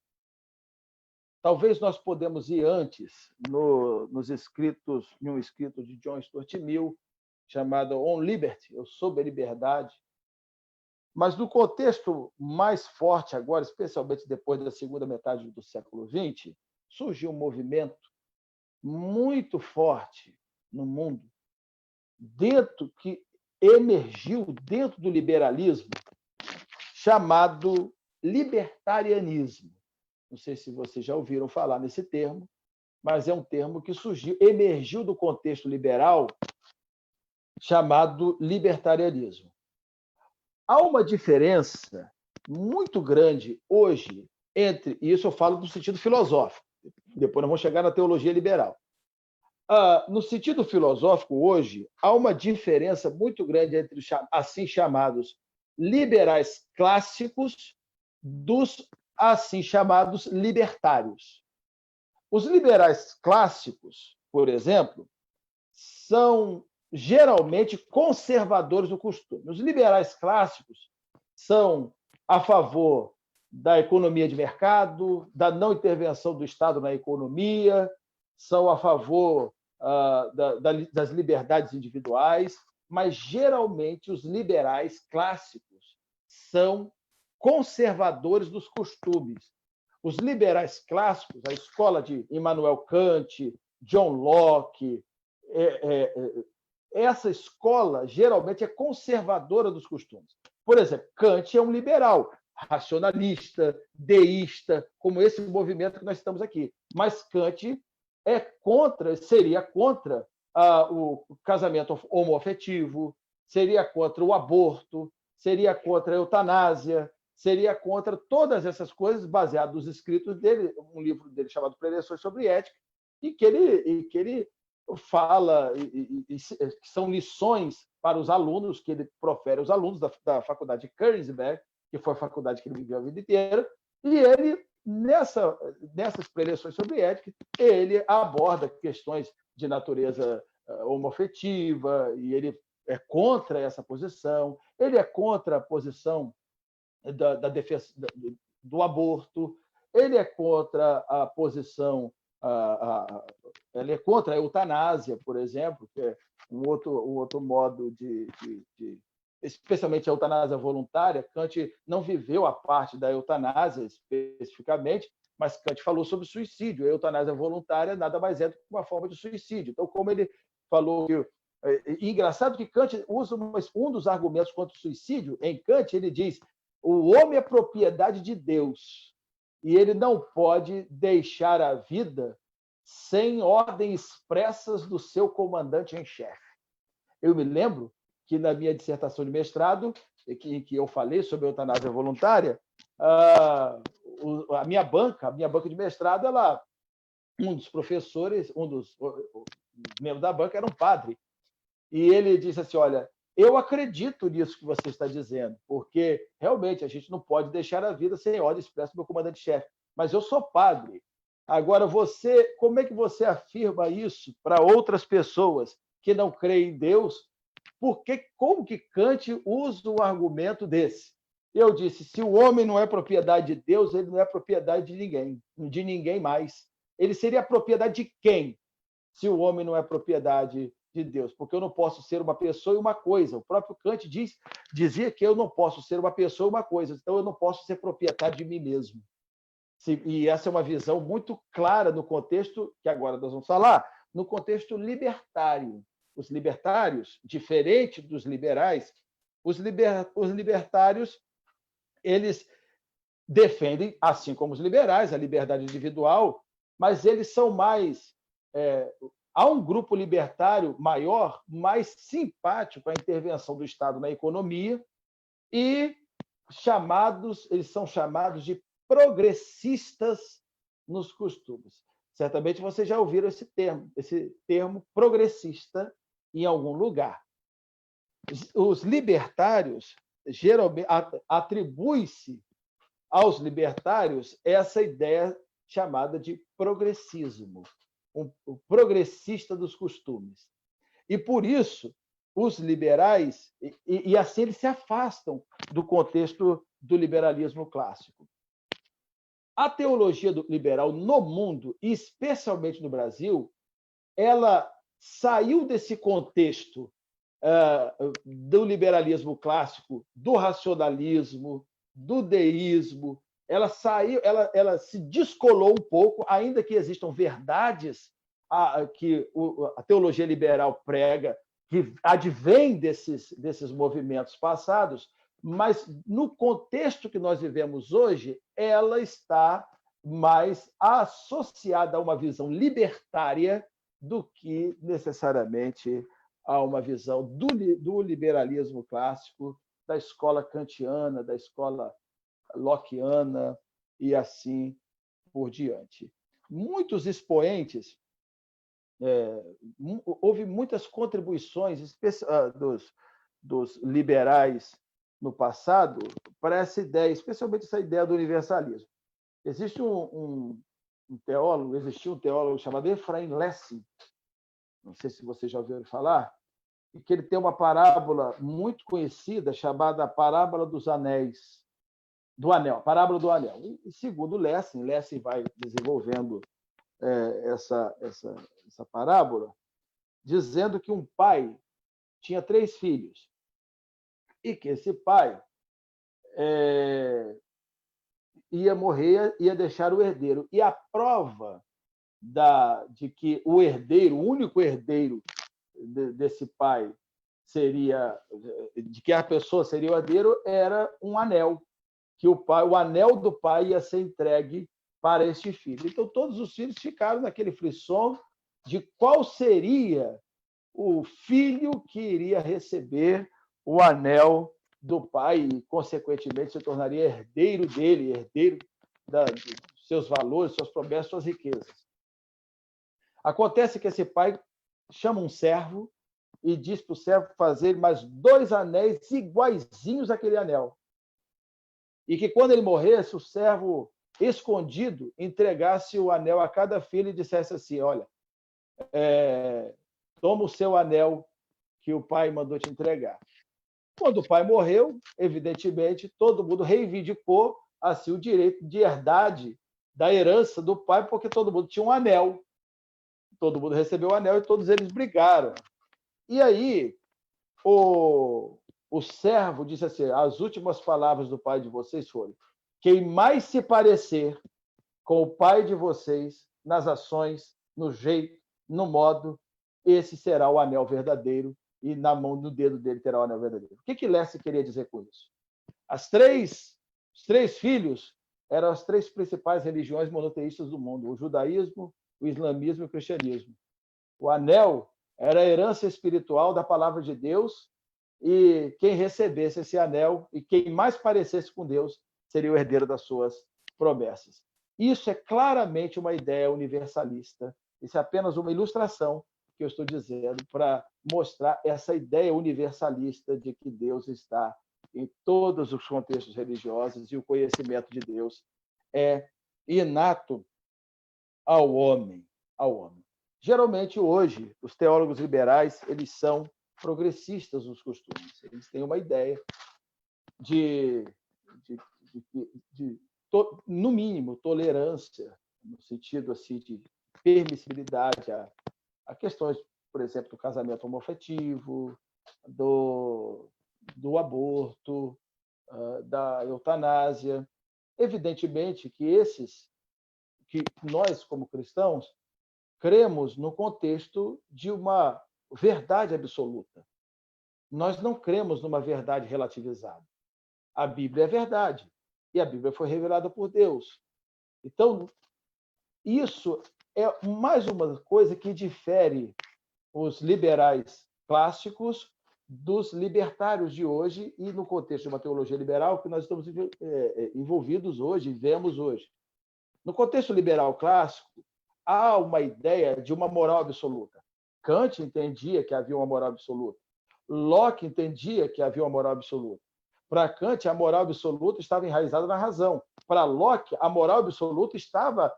talvez nós podemos ir antes em um escrito de John Stuart Mill, chamado On Liberty, ou Sobre a Liberdade. Mas no contexto mais forte agora, especialmente depois da segunda metade do século XX, surgiu um movimento muito forte no mundo, que emergiu dentro do liberalismo, chamado libertarianismo. Não sei se vocês já ouviram falar nesse termo, mas é um termo que emergiu do contexto liberal, chamado libertarianismo. Há uma diferença muito grande hoje entre, e isso eu falo no sentido filosófico, depois nós vamos chegar na teologia liberal. No sentido filosófico, hoje, há uma diferença muito grande entre os assim chamados liberais clássicos dos assim chamados libertários. Os liberais clássicos, por exemplo, são geralmente conservadores do costume. Os liberais clássicos são a favor da economia de mercado, da não intervenção do Estado na economia, são a favor das liberdades individuais, mas, geralmente, os liberais clássicos são conservadores dos costumes. Os liberais clássicos, a escola de Immanuel Kant, John Locke, essa escola geralmente é conservadora dos costumes. Por exemplo, Kant é um liberal, racionalista, deísta, como esse movimento que nós estamos aqui. Mas Kant seria contra o casamento homoafetivo, seria contra o aborto, seria contra a eutanásia, seria contra todas essas coisas, baseado nos escritos dele, um livro dele chamado Preleções sobre Ética, e que ele fala, que são lições para os alunos, que ele profere aos alunos da faculdade de Königsberg, que foi a faculdade que ele viveu a vida inteira, e ele, nessas preleções sobre ética, ele aborda questões de natureza homoafetiva, e ele é contra essa posição, ele é contra a posição da defesa do aborto, ele é contra a posição, ele é contra a eutanásia, por exemplo, que é um outro modo de especialmente a eutanásia voluntária. Kant não viveu a parte da eutanásia especificamente, mas Kant falou sobre suicídio. A eutanásia voluntária nada mais é do que uma forma de suicídio. Então, como ele falou que... engraçado que Kant usa um dos argumentos contra o suicídio. Em Kant, ele diz: o homem é propriedade de Deus e ele não pode deixar a vida sem ordens expressas do seu comandante em chefe. Eu me lembro que na minha dissertação de mestrado, que eu falei sobre a eutanásia voluntária, a minha banca de mestrado, um dos professores, um dos membros da banca era um padre, e ele disse assim: olha, eu acredito nisso que você está dizendo, porque realmente a gente não pode deixar a vida sem ordem expressa do meu comandante-chefe, mas eu sou padre. Agora, como é que você afirma isso para outras pessoas que não creem em Deus? Como que Kant usa um argumento desse? Eu disse: se o homem não é propriedade de Deus, ele não é propriedade de ninguém mais. Ele seria propriedade de quem, se o homem não é propriedade de Deus? Porque eu não posso ser uma pessoa e uma coisa. O próprio Kant dizia que eu não posso ser uma pessoa e uma coisa, então eu não posso ser proprietário de mim mesmo. E essa é uma visão muito clara no contexto que agora nós vamos falar, no contexto libertário. Os libertários, diferente dos liberais, os libertários, eles defendem, assim como os liberais, a liberdade individual, mas eles são mais... há um grupo libertário maior, mais simpático à intervenção do Estado na economia, e eles são chamados de progressistas nos costumes. Certamente vocês já ouviram esse termo progressista em algum lugar. Os libertários geralmente atribui-se aos libertários essa ideia chamada de progressismo, o progressista dos costumes. E, por isso, os liberais, e assim eles se afastam do contexto do liberalismo clássico. A teologia liberal no mundo, e especialmente no Brasil, ela saiu desse contexto do liberalismo clássico, do racionalismo, do deísmo. Ela saiu, ela se descolou um pouco, ainda que existam verdades que a teologia liberal prega, que advém desses movimentos passados, mas no contexto que nós vivemos hoje, ela está mais associada a uma visão libertária do que necessariamente a uma visão do liberalismo clássico, da escola kantiana, da escola lockeana e assim por diante. Muitos expoentes, houve muitas contribuições dos liberais no passado para essa ideia, especialmente essa ideia do universalismo. Existiu um teólogo chamado Ephraim Lessing, não sei se vocês já ouviram falar, e que ele tem uma parábola muito conhecida chamada Parábola dos Anéis, Parábola do Anel. E segundo Lessing vai desenvolvendo essa parábola, dizendo que um pai tinha 3 filhos e que esse pai ia morrer, ia deixar o herdeiro. E a prova de que o único herdeiro desse pai de que a pessoa seria o herdeiro, era um anel, que o anel do pai ia ser entregue para este filho. Então, todos os filhos ficaram naquele frisson de qual seria o filho que iria receber o anel do pai e, consequentemente, se tornaria herdeiro dele, herdeiro dos seus valores, suas promessas, suas riquezas. Acontece que esse pai chama um servo e diz para o servo fazer mais 2 anéis iguaizinhos àquele anel. E que, quando ele morresse, o servo, escondido, entregasse o anel a cada filho e dissesse assim: olha, toma o seu anel que o pai mandou te entregar. Quando o pai morreu, evidentemente, todo mundo reivindicou assim o direito de herdade da herança do pai, porque todo mundo tinha um anel. Todo mundo recebeu o anel e todos eles brigaram. E aí, o servo disse assim: as últimas palavras do pai de vocês foram: quem mais se parecer com o pai de vocês nas ações, no jeito, no modo, esse será o anel verdadeiro, e na mão, no dedo dele terá o anel verdadeiro. O que Lessing queria dizer com isso? Os 3 filhos eram as 3 principais religiões monoteístas do mundo: o judaísmo, o islamismo e o cristianismo. O anel era a herança espiritual da palavra de Deus, e quem recebesse esse anel e quem mais parecesse com Deus seria o herdeiro das suas promessas. Isso é claramente uma ideia universalista. Isso é apenas uma ilustração que eu estou dizendo para mostrar essa ideia universalista de que Deus está em todos os contextos religiosos e o conhecimento de Deus é inato ao homem. Geralmente, hoje, os teólogos liberais eles são progressistas nos costumes. Eles têm uma ideia no mínimo, tolerância, no sentido assim, de permissibilidade a questões, por exemplo, do casamento homoafetivo, do aborto, da eutanásia. Evidentemente que nós, como cristãos, cremos no contexto de uma verdade absoluta. Nós não cremos numa verdade relativizada. A Bíblia é verdade, e a Bíblia foi revelada por Deus. Então, isso é mais uma coisa que difere os liberais clássicos dos libertários de hoje e no contexto de uma teologia liberal que nós estamos envolvidos hoje, vemos hoje. No contexto liberal clássico, há uma ideia de uma moral absoluta. Kant entendia que havia uma moral absoluta. Locke entendia que havia uma moral absoluta. Para Kant, a moral absoluta estava enraizada na razão. Para Locke, a moral absoluta estava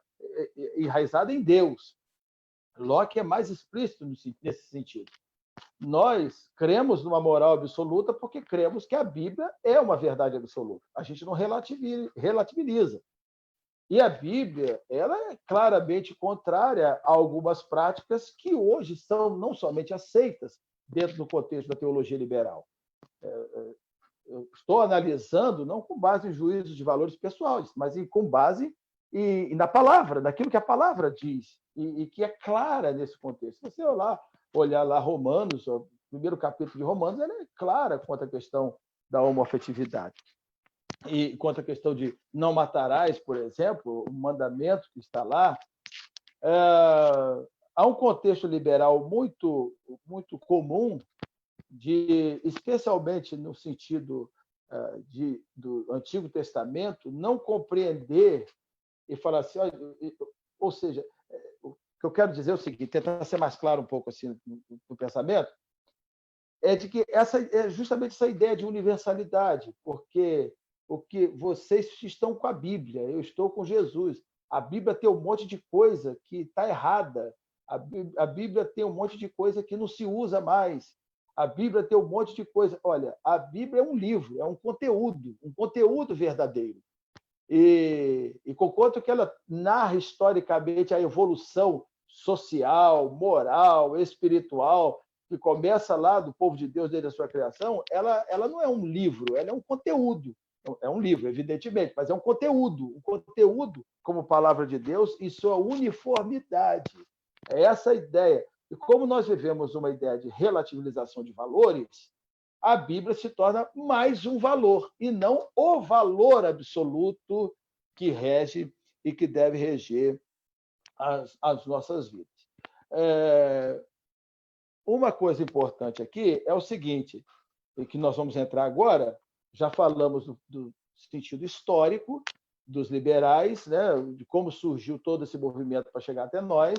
enraizada em Deus. Locke é mais explícito nesse sentido. Nós cremos numa moral absoluta porque cremos que a Bíblia é uma verdade absoluta. A gente não relativiza. E a Bíblia, ela é claramente contrária a algumas práticas que hoje são não somente aceitas dentro do contexto da teologia liberal. Eu estou analisando não com base em juízos de valores pessoais, mas com base na palavra, naquilo que a palavra diz, e que é clara nesse contexto. Se você olhar lá Romanos, o primeiro capítulo de Romanos, ela é clara quanto à questão da homoafetividade. E quanto à questão de não matarás, por exemplo, o mandamento que está lá, há um contexto liberal muito, muito comum, especialmente no sentido do Antigo Testamento, não compreender e falar assim, ou seja, o que eu quero dizer é o seguinte, tentar ser mais claro um pouco assim no pensamento, é de que é justamente essa ideia de universalidade, porque o que vocês estão com a Bíblia, eu estou com Jesus. A Bíblia tem um monte de coisa que está errada. A Bíblia tem um monte de coisa que não se usa mais. A Bíblia tem um monte de coisa. Olha, a Bíblia é um livro, é um conteúdo verdadeiro. E conquanto que ela narra historicamente a evolução social, moral, espiritual, que começa lá do povo de Deus desde a sua criação, ela não é um livro, ela é um conteúdo. É um livro, evidentemente, mas é um conteúdo como palavra de Deus e sua uniformidade. É essa a ideia. E como nós vivemos uma ideia de relativização de valores, a Bíblia se torna mais um valor, e não o valor absoluto que rege e que deve reger as nossas vidas. Uma coisa importante aqui é o seguinte, e que nós vamos entrar agora, já falamos do sentido histórico dos liberais, né, de como surgiu todo esse movimento para chegar até nós.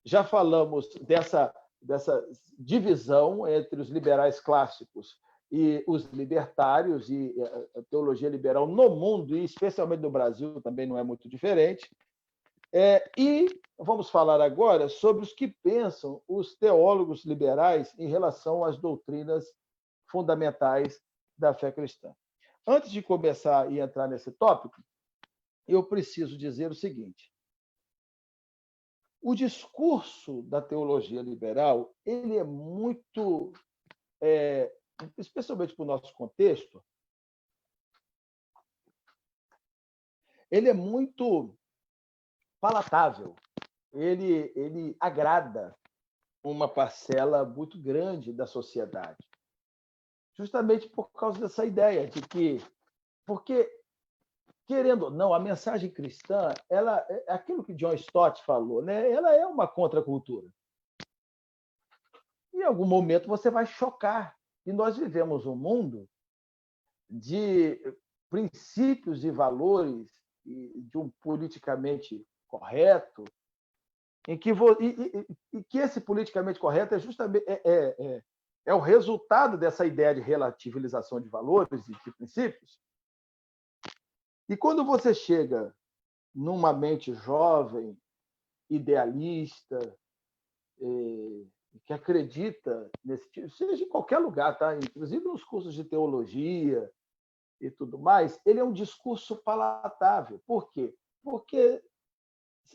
Já falamos dessa divisão entre os liberais clássicos e os libertários, e a teologia liberal no mundo, e especialmente no Brasil, também não é muito diferente. E vamos falar agora sobre os que pensam os teólogos liberais em relação às doutrinas fundamentais da fé cristã. Antes de começar e entrar nesse tópico, eu preciso dizer o seguinte: o discurso da teologia liberal, ele é muito, especialmente para o nosso contexto, ele é muito palatável, ele agrada uma parcela muito grande da sociedade. Justamente por causa dessa ideia de que, porque, querendo ou não, a mensagem cristã, ela é aquilo que John Stott falou, né? Ela é uma contracultura. Em algum momento você vai chocar. E nós vivemos um mundo de princípios e valores, de um politicamente correto, em que esse politicamente correto é justamente é o resultado dessa ideia de relativização de valores e de princípios. E quando você chega numa mente jovem, idealista, que acredita nesse tipo, seja em qualquer lugar, tá? Inclusive nos cursos de teologia e tudo mais, ele é um discurso palatável. Por quê? Porque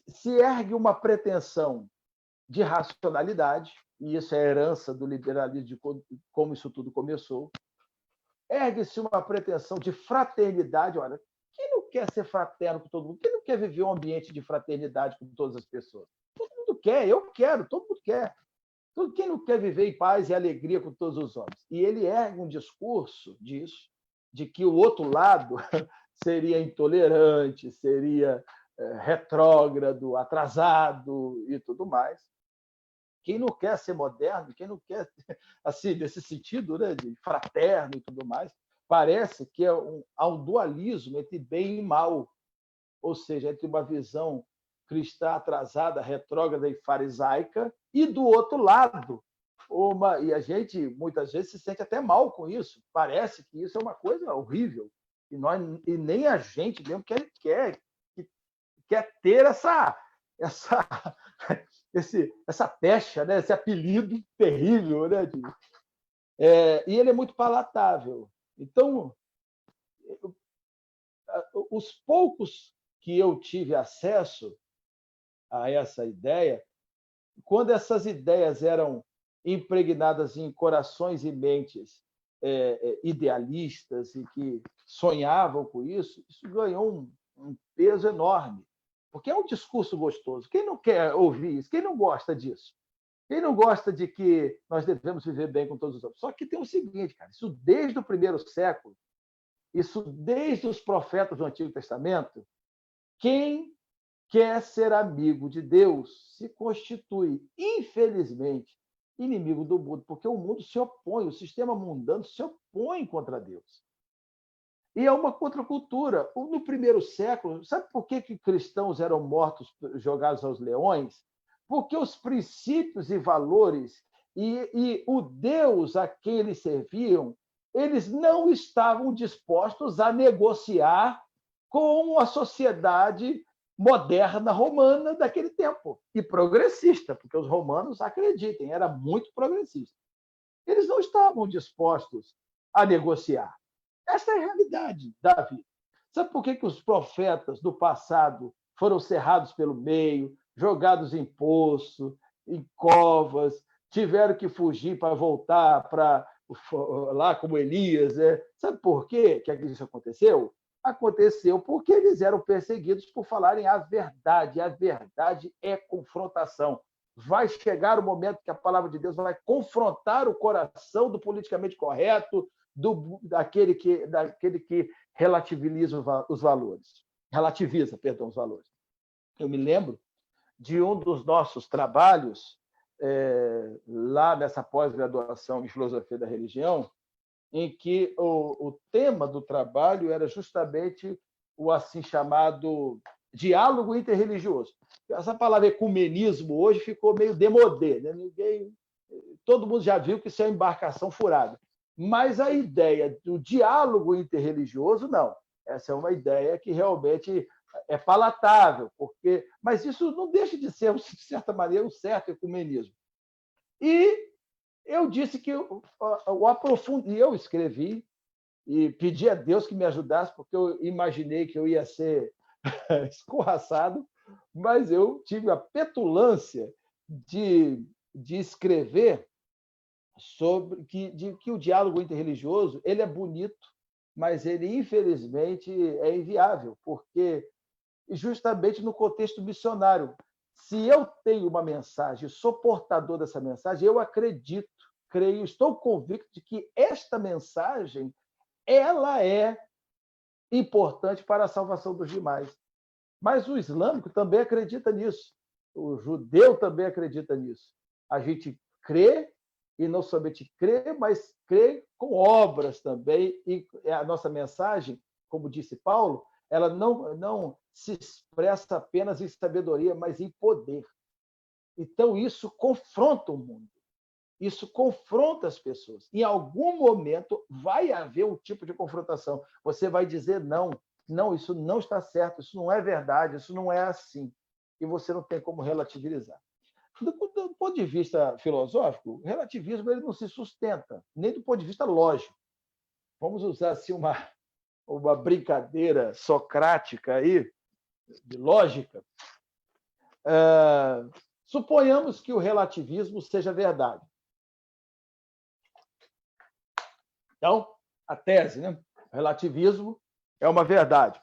se ergue uma pretensão de racionalidade, e isso é a herança do liberalismo, de como isso tudo começou. Ergue-se uma pretensão de fraternidade. Olha, quem não quer ser fraterno com todo mundo? Quem não quer viver um ambiente de fraternidade com todas as pessoas? Todo mundo quer, eu quero, todo mundo quer. Quem não quer viver em paz e alegria com todos os homens? E ele ergue um discurso disso, de que o outro lado seria intolerante, seria retrógrado, atrasado e tudo mais. Quem não quer ser moderno, quem não quer, assim, nesse sentido, né, de fraterno e tudo mais, parece que há um dualismo entre bem e mal, ou seja, entre uma visão cristã atrasada, retrógrada e farisaica, e do outro lado, E a gente, muitas vezes, se sente até mal com isso. Parece que isso é uma coisa horrível. E nem a gente mesmo quer ter essa pecha, né? Esse apelido terrível. Né? E ele é muito palatável. Então, os poucos que eu tive acesso a essa ideia, quando essas ideias eram impregnadas em corações e mentes idealistas e que sonhavam com isso, isso ganhou um peso enorme, porque é um discurso gostoso. Quem não quer ouvir isso? Quem não gosta disso? Quem não gosta de que nós devemos viver bem com todos os outros? Só que tem o seguinte, cara, isso desde o primeiro século, isso desde os profetas do Antigo Testamento, quem quer ser amigo de Deus se constitui, infelizmente, inimigo do mundo, porque o mundo se opõe, o sistema mundano se opõe contra Deus. E é uma contracultura. No primeiro século, sabe por que cristãos eram mortos, jogados aos leões? Porque os princípios e valores e o Deus a quem eles serviam, eles não estavam dispostos a negociar com a sociedade moderna romana daquele tempo, e progressista, porque os romanos, acreditem, era muito progressista. Eles não estavam dispostos a negociar. Essa é a realidade da vida. Sabe por que os profetas do passado foram cerrados pelo meio, jogados em poço, em covas, tiveram que fugir para voltar para lá como Elias? Né? Sabe por quê que isso aconteceu? Aconteceu porque eles eram perseguidos por falarem a verdade. A verdade é confrontação. Vai chegar o momento que a palavra de Deus vai confrontar o coração do politicamente correto, daquele que relativiza os valores. Relativiza, perdão, os valores. Eu me lembro de um dos nossos trabalhos, lá nessa pós-graduação em Filosofia da Religião, em que o tema do trabalho era justamente o assim chamado diálogo interreligioso. Essa palavra ecumenismo hoje ficou meio demodé, né? Todo mundo já viu que isso é uma embarcação furada. Mas a ideia do diálogo interreligioso, não. Essa é uma ideia que realmente é palatável, mas isso não deixa de ser, de certa maneira, um certo ecumenismo. E eu disse que eu escrevi e pedi a Deus que me ajudasse, porque eu imaginei que eu ia ser escorraçado, mas eu tive a petulância de escrever sobre que o diálogo interreligioso ele é bonito, mas ele, infelizmente, é inviável, porque justamente no contexto missionário, se eu tenho uma mensagem, sou portador dessa mensagem, eu acredito, creio, estou convicto de que esta mensagem ela é importante para a salvação dos demais. Mas o islâmico também acredita nisso. O judeu também acredita nisso. A gente crê, e não somente crê, mas crê com obras também. E a nossa mensagem, como disse Paulo, ela não se expressa apenas em sabedoria, mas em poder. Então, isso confronta o mundo. Isso confronta as pessoas. Em algum momento vai haver um tipo de confrontação. Você vai dizer não, isso não está certo, isso não é verdade, isso não é assim. E você não tem como relativizar. Do ponto de vista filosófico, o relativismo ele não se sustenta, nem do ponto de vista lógico. Vamos usar assim uma brincadeira socrática aí, de lógica. Suponhamos que o relativismo seja verdade. Então, a tese, né? O relativismo é uma verdade.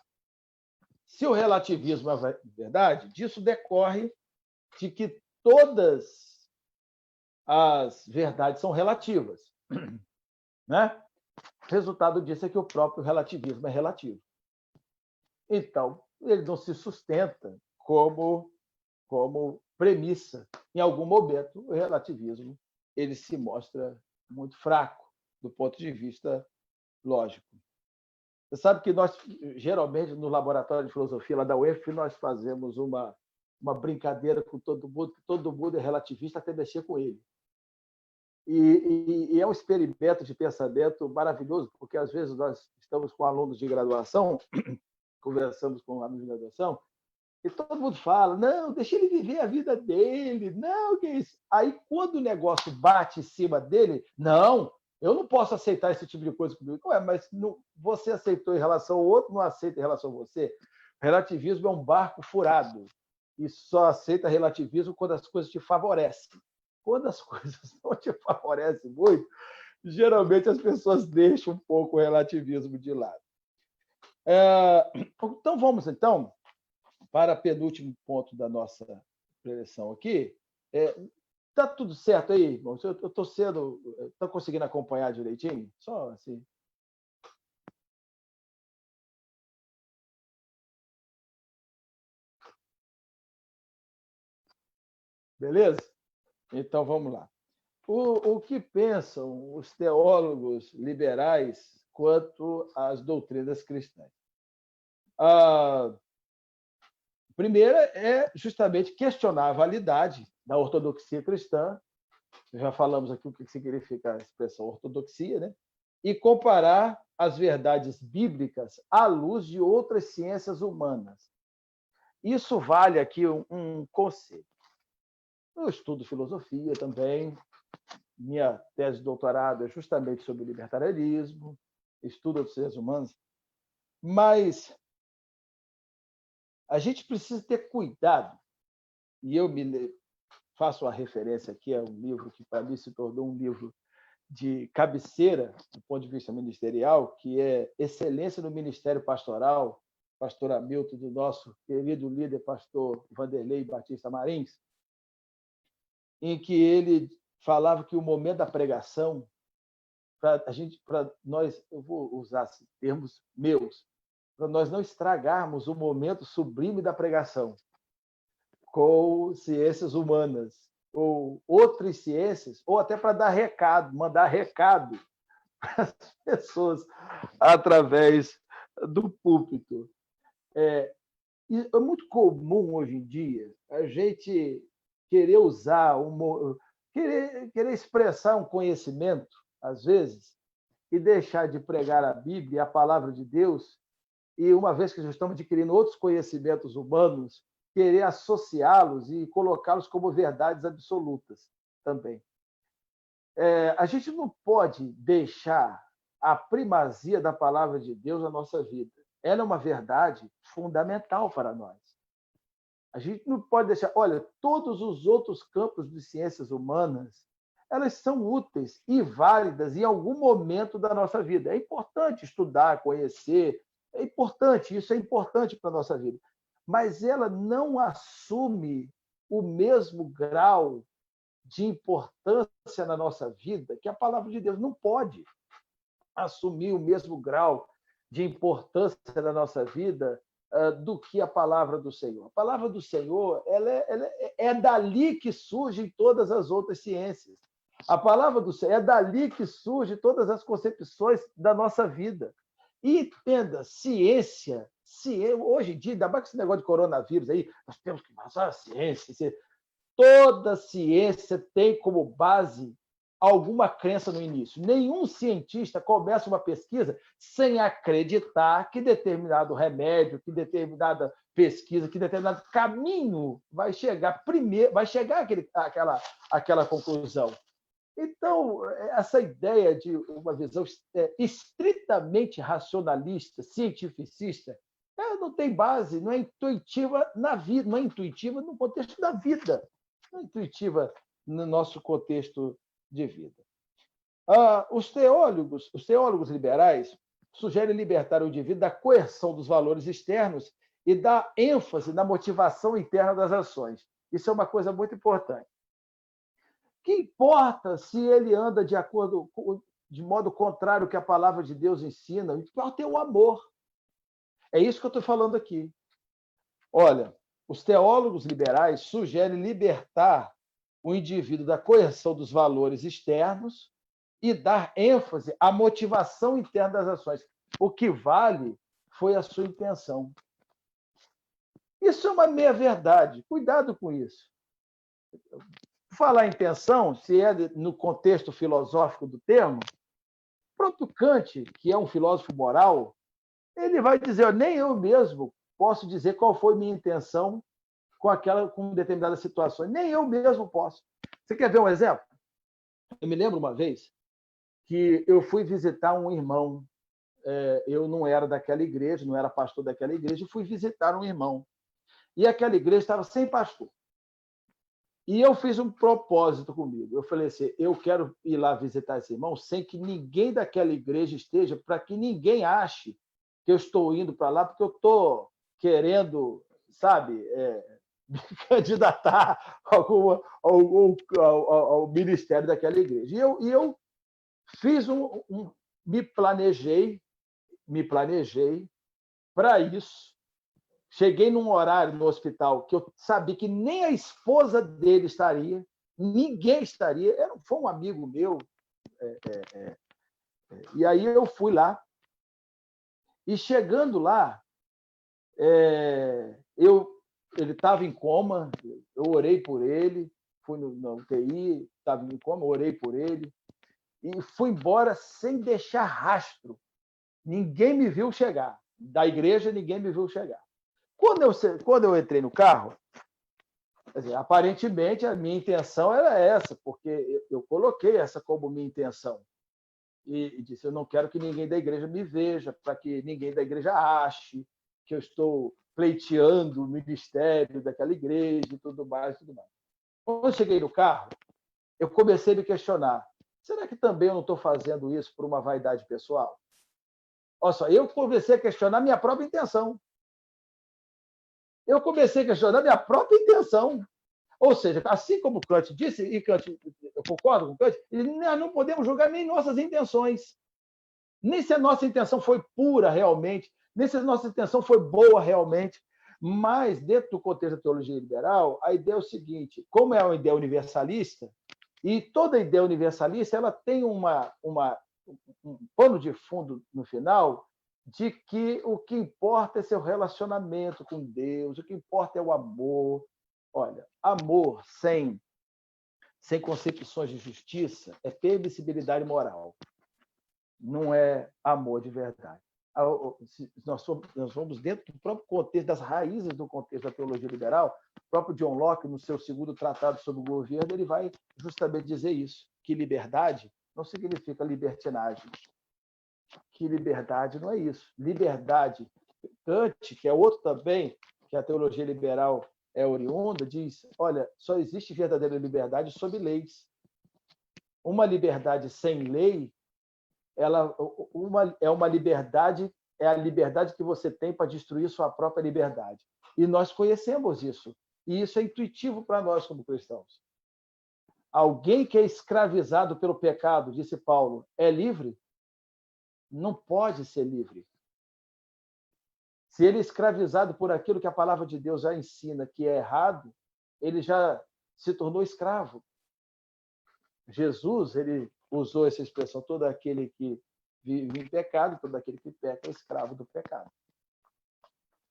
Se o relativismo é verdade, disso decorre de que todas as verdades são relativas. Né? O resultado disso é que o próprio relativismo é relativo. Então, ele não se sustenta como premissa. Em algum momento, o relativismo ele se mostra muito fraco do ponto de vista lógico. Você sabe que nós, geralmente, no laboratório de filosofia lá da UF, nós fazemos uma brincadeira com todo mundo, que todo mundo é relativista até mexer com ele. E é um experimento de pensamento maravilhoso, porque às vezes nós estamos com alunos de graduação, conversamos com alunos de graduação, e todo mundo fala, não, deixa ele viver a vida dele, não, que é isso. Aí, quando o negócio bate em cima dele, não, eu não posso aceitar esse tipo de coisa comigo. Ué, mas não, você aceitou em relação ao outro, não aceita em relação a você. Relativismo é um barco furado, e só aceita relativismo quando as coisas te favorecem. Quando as coisas não te favorecem muito, geralmente as pessoas deixam um pouco o relativismo de lado. Então, vamos, então, para o penúltimo ponto da nossa preleção aqui. Está tudo certo aí, irmãos? Eu estou sendo... Estou conseguindo acompanhar direitinho? Só assim. Beleza? Então, vamos lá. O que pensam os teólogos liberais quanto às doutrinas cristãs? A primeira é justamente questionar a validade da ortodoxia cristã, já falamos aqui o que significa a expressão ortodoxia, né? E comparar as verdades bíblicas à luz de outras ciências humanas. Isso vale aqui um conceito. Eu estudo filosofia também, minha tese de doutorado é justamente sobre libertarianismo, estudo outros seres humanos, mas a gente precisa ter cuidado, e eu faço uma referência aqui a um livro que, para mim, se tornou um livro de cabeceira, do ponto de vista ministerial, que é Excelência no Ministério Pastoral, pastor Hamilton, do nosso querido líder, pastor Vanderlei Batista Marins, em que ele falava que o momento da pregação, para nós, eu vou usar termos meus, para nós não estragarmos o momento sublime da pregação com ciências humanas ou outras ciências, ou até para dar recado, mandar recado para as pessoas através do púlpito. É muito comum hoje em dia a gente querer usar, querer expressar um conhecimento, às vezes, e deixar de pregar a Bíblia, a palavra de Deus, e uma vez que já estamos adquirindo outros conhecimentos humanos, querer associá-los e colocá-los como verdades absolutas também. A gente não pode deixar a primazia da palavra de Deus na nossa vida. Ela é uma verdade fundamental para nós. A gente não pode deixar... Olha, todos os outros campos de ciências humanas, elas são úteis e válidas em algum momento da nossa vida. É importante estudar, conhecer, é importante, isso é importante para a nossa vida. Mas ela não assume o mesmo grau de importância na nossa vida que a palavra de Deus. Não pode assumir o mesmo grau de importância na nossa vida do que a palavra do Senhor. A palavra do Senhor é dali que surgem todas as outras ciências. A palavra do Senhor é dali que surgem todas as concepções da nossa vida. E entenda, ciência, hoje em dia, ainda mais com esse negócio de coronavírus aí, nós temos que passar a ciência. Toda ciência tem como base alguma crença no início. Nenhum cientista começa uma pesquisa sem acreditar que determinado remédio, que determinada pesquisa, que determinado caminho vai chegar primeiro, vai chegar àquela conclusão. Então, essa ideia de uma visão estritamente racionalista, cientificista, não tem base, não é intuitiva na vida, não é intuitiva no contexto da vida, não é intuitiva no nosso contexto de vida. Os teólogos liberais sugerem libertar o indivíduo da coerção dos valores externos e dar ênfase na motivação interna das ações. Isso é uma coisa muito importante. Que importa se ele anda de modo contrário ao que a palavra de Deus ensina? O que importa é o amor. É isso que eu estou falando aqui. Olha, os teólogos liberais sugerem libertar o indivíduo da coerção dos valores externos e dar ênfase à motivação interna das ações. O que vale foi a sua intenção. Isso é uma meia-verdade. Cuidado com isso. falar em intenção, se é no contexto filosófico do termo, o próprio Kant, que é um filósofo moral, ele vai dizer, nem eu mesmo posso dizer qual foi minha intenção com determinadas situações. Nem eu mesmo posso. Você quer ver um exemplo? Eu me lembro uma vez que eu fui visitar um irmão. Eu não era daquela igreja, não era pastor daquela igreja, e fui visitar um irmão. E aquela igreja estava sem pastor. E eu fiz um propósito comigo. Eu falei assim, eu quero ir lá visitar esse irmão sem que ninguém daquela igreja esteja, para que ninguém ache que eu estou indo para lá porque eu estou querendo, sabe, me candidatar ao ministério daquela igreja. E eu fiz me planejei para isso. Cheguei num horário no hospital que eu sabia que nem a esposa dele estaria, ninguém estaria, foi um amigo meu. E aí eu fui lá, e chegando lá, ele estava em coma, eu orei por ele, fui na UTI, estava em coma, orei por ele, e fui embora sem deixar rastro. Ninguém me viu chegar. Da igreja, ninguém me viu chegar. Quando eu entrei no carro, aparentemente a minha intenção era essa, porque eu coloquei essa como minha intenção. E disse, eu não quero que ninguém da igreja me veja, para que ninguém da igreja ache que eu estou pleiteando o ministério daquela igreja e tudo mais, tudo mais. Quando eu cheguei no carro, eu comecei a me questionar, será que também eu não estou fazendo isso por uma vaidade pessoal? Olha só, eu comecei a questionar minha própria intenção. Eu comecei a questionar minha própria intenção. Ou seja, assim como Kant disse, e Kant, eu concordo com Kant, nós não podemos julgar nem nossas intenções. Nem se a nossa intenção foi pura realmente, nem se a nossa intenção foi boa realmente. Mas, dentro do contexto da teologia liberal, a ideia é o seguinte, como é uma ideia universalista, e toda ideia universalista ela tem um pano de fundo no final de que o que importa é seu relacionamento com Deus, o que importa é o amor. Olha, amor sem concepções de justiça é permissibilidade moral. Não é amor de verdade. Nós vamos dentro do próprio contexto, das raízes do contexto da teologia liberal, o próprio John Locke, no seu segundo tratado sobre o governo, ele vai justamente dizer isso, que liberdade não significa libertinagem. Que liberdade não é isso. Liberdade, Kant, que é outro também, que a teologia liberal é oriunda, diz, olha, só existe verdadeira liberdade sob leis. Uma liberdade sem lei, é uma liberdade, é a liberdade que você tem para destruir sua própria liberdade. E nós conhecemos isso. E isso é intuitivo para nós como cristãos. Alguém que é escravizado pelo pecado, disse Paulo, é livre? Não pode ser livre. Se ele é escravizado por aquilo que a palavra de Deus já ensina que é errado, ele já se tornou escravo. Jesus, ele usou essa expressão, todo aquele que vive em pecado, todo aquele que peca é escravo do pecado.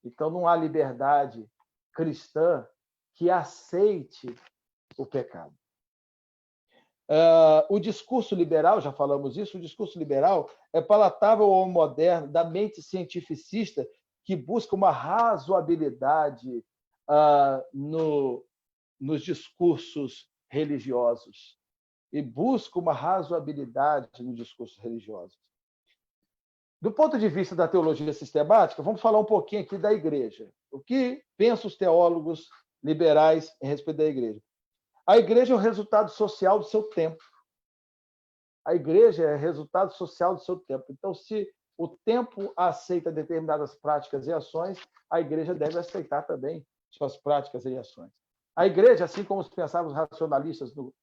Então, não há liberdade cristã que aceite o pecado. O discurso liberal, já falamos isso, o discurso liberal é palatável ao homem moderno, da mente cientificista, que busca uma razoabilidade nos discursos religiosos e busca uma razoabilidade nos discursos religiosos. Do ponto de vista da teologia sistemática, vamos falar um pouquinho aqui da igreja. O que pensam os teólogos liberais em respeito da igreja? A igreja é o resultado social do seu tempo. A igreja é o resultado social do seu tempo. Então, se o tempo aceita determinadas práticas e ações, a igreja deve aceitar também suas práticas e ações. A igreja, assim como os pensavam os racionalistas no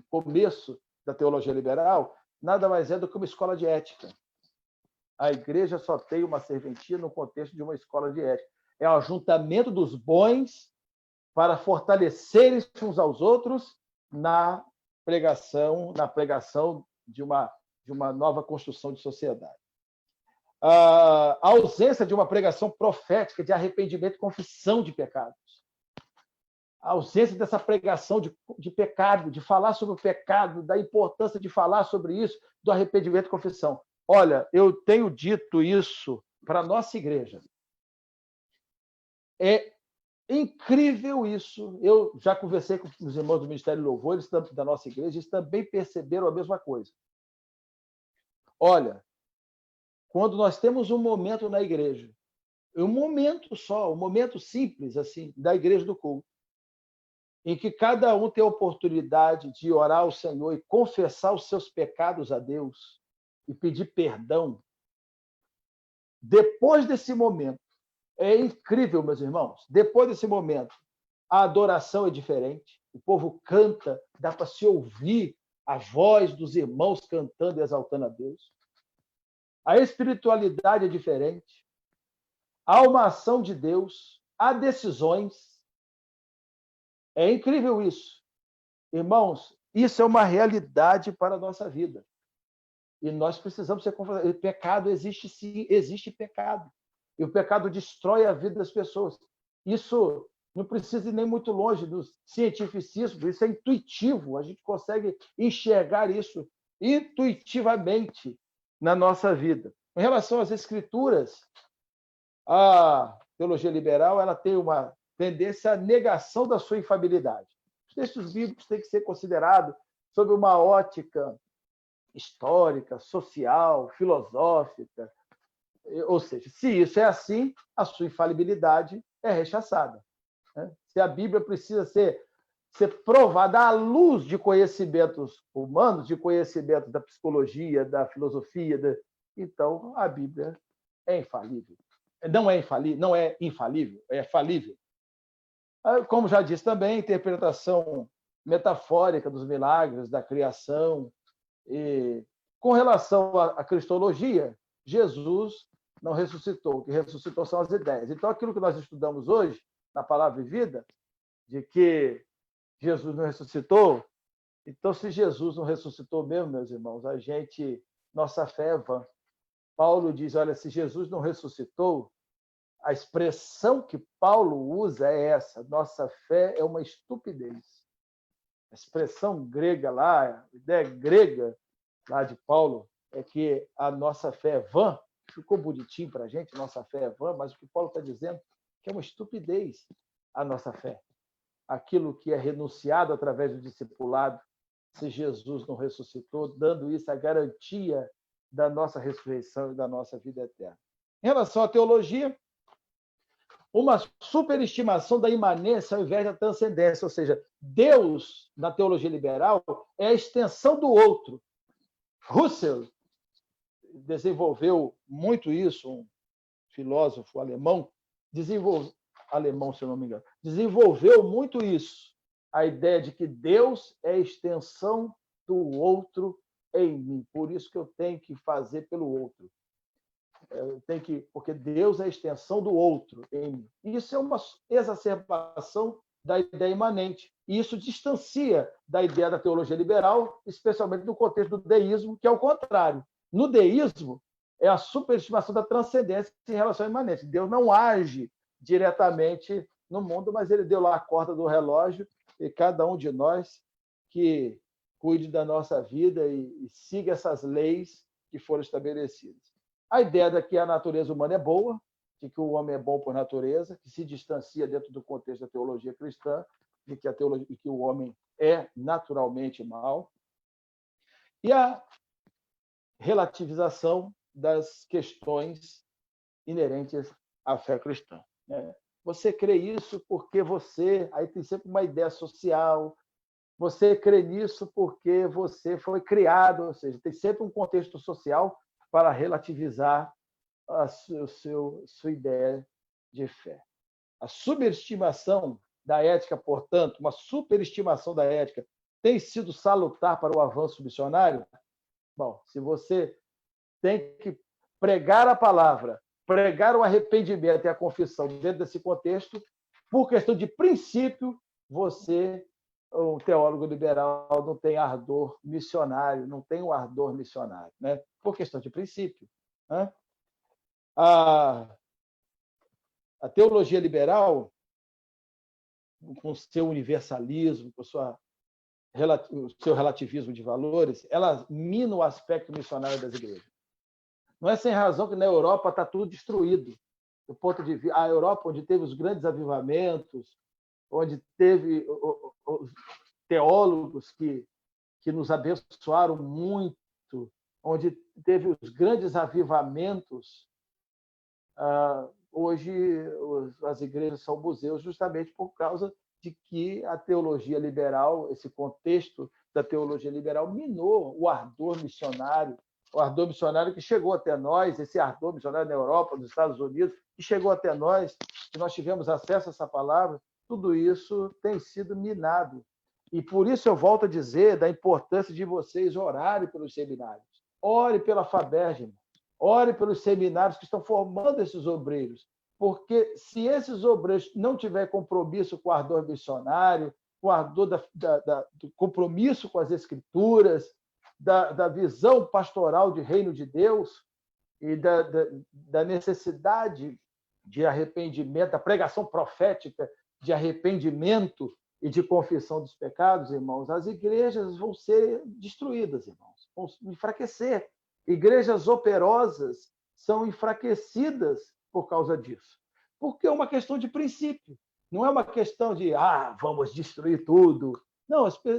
começo da teologia liberal, nada mais é do que uma escola de ética. A igreja só tem uma serventia no contexto de uma escola de ética. É o ajuntamento dos bons para fortalecerem uns aos outros na pregação de uma nova construção de sociedade. A ausência de uma pregação profética de arrependimento e confissão de pecados. a ausência dessa pregação de pecado, de falar sobre o pecado, da importância de falar sobre isso, do arrependimento e confissão. Olha, eu tenho dito isso para a nossa igreja. É incrível isso. Eu já conversei com os irmãos do Ministério do Louvor, eles da nossa igreja, eles também perceberam a mesma coisa. Olha, quando nós temos um momento na igreja, um momento só, um momento simples assim, da igreja do culto, em que cada um tem a oportunidade de orar ao Senhor e confessar os seus pecados a Deus e pedir perdão. Depois desse momento, é incrível, meus irmãos, depois desse momento, a adoração é diferente, o povo canta, dá para se ouvir a voz dos irmãos cantando e exaltando a Deus. A espiritualidade é diferente, há uma ação de Deus, há decisões. É incrível isso. Irmãos, isso é uma realidade para a nossa vida. E nós precisamos ser confrontados. O pecado existe sim, existe pecado. E o pecado destrói a vida das pessoas. Isso não precisa ir nem muito longe do cientificismo, isso é intuitivo, a gente consegue enxergar isso intuitivamente na nossa vida. Em relação às escrituras, a teologia liberal ela tem uma tendência à negação da sua infalibilidade. Os textos bíblicos têm que ser considerados sob uma ótica histórica, social, filosófica. Ou seja, se isso é assim, a sua infalibilidade é rechaçada. Se a Bíblia precisa ser provada à luz de conhecimentos humanos, de conhecimentos da psicologia, da filosofia, então a Bíblia é infalível. Não é infalível, é falível. Como já disse também, a interpretação metafórica dos milagres, da criação. E, com relação à cristologia, Jesus não ressuscitou. O que ressuscitou são as ideias. Então, aquilo que nós estudamos hoje, na Palavra e Vida, de que Jesus não ressuscitou, então, se Jesus não ressuscitou mesmo, meus irmãos, nossa fé é vã. Paulo diz, olha, se Jesus não ressuscitou, a expressão que Paulo usa é essa, nossa fé é uma estupidez. A expressão grega lá, a ideia grega lá de Paulo, é que a nossa fé é vã, ficou bonitinho para a gente, nossa fé é vã, mas o que Paulo está dizendo é que é uma estupidez a nossa fé. Aquilo que é renunciado através do discipulado, se Jesus não ressuscitou, dando isso a garantia da nossa ressurreição e da nossa vida eterna. Em relação à teologia, uma superestimação da imanência ao invés da transcendência, ou seja, Deus, na teologia liberal, é a extensão do outro. Husserl desenvolveu muito isso, um filósofo alemão, alemão, se eu não me engano, desenvolveu muito isso, a ideia de que Deus é a extensão do outro em mim, por isso que eu tenho que fazer pelo outro. Porque Deus é a extensão do outro em mim. Isso é uma exacerbação da ideia imanente. E isso distancia da ideia da teologia liberal, especialmente no contexto do deísmo, que é o contrário. No deísmo, é a superestimação da transcendência em relação à imanente. Deus não age diretamente no mundo, mas ele deu lá a corda do relógio e cada um de nós que cuide da nossa vida e siga essas leis que foram estabelecidas. A ideia de que a natureza humana é boa, de que o homem é bom por natureza, que se distancia dentro do contexto da teologia cristã, de que o homem é naturalmente mau. E a relativização das questões inerentes à fé cristã. Você crê isso porque você... Aí tem sempre uma ideia social. Você crê nisso porque você foi criado, ou seja, tem sempre um contexto social para relativizar a sua ideia de fé. A superestimação da ética, portanto, uma superestimação da ética, tem sido salutar para o avanço missionário? Bom, se você tem que pregar a palavra, pregar o arrependimento e a confissão dentro desse contexto, por questão de princípio, você, um teólogo liberal, não tem ardor missionário, não tem um ardor missionário, né? Por questão de princípio. Né? A teologia liberal com o seu universalismo, com o seu relativismo de valores, ela mina o aspecto missionário das igrejas. Não é sem razão que na Europa está tudo destruído. Do ponto de vista, a Europa, onde teve os grandes avivamentos, onde teve os teólogos que nos abençoaram muito, onde teve os grandes avivamentos, hoje as igrejas são museus justamente por causa de que a teologia liberal, esse contexto da teologia liberal, minou o ardor missionário que chegou até nós, esse ardor missionário na Europa, nos Estados Unidos, que chegou até nós, que nós tivemos acesso a essa palavra, tudo isso tem sido minado. E por isso eu volto a dizer da importância de vocês orarem pelos seminários. Ore pela FABERJ, ore pelos seminários que estão formando esses obreiros, porque se esses obreiros não tiverem compromisso com o ardor missionário, com o ardor do compromisso com as Escrituras, da visão pastoral de reino de Deus e da necessidade de arrependimento, da pregação profética de arrependimento e de confissão dos pecados, irmãos, as igrejas vão ser destruídas, irmãos, vão enfraquecer. Igrejas operosas são enfraquecidas por causa disso, porque é uma questão de princípio, não é uma questão de vamos destruir tudo.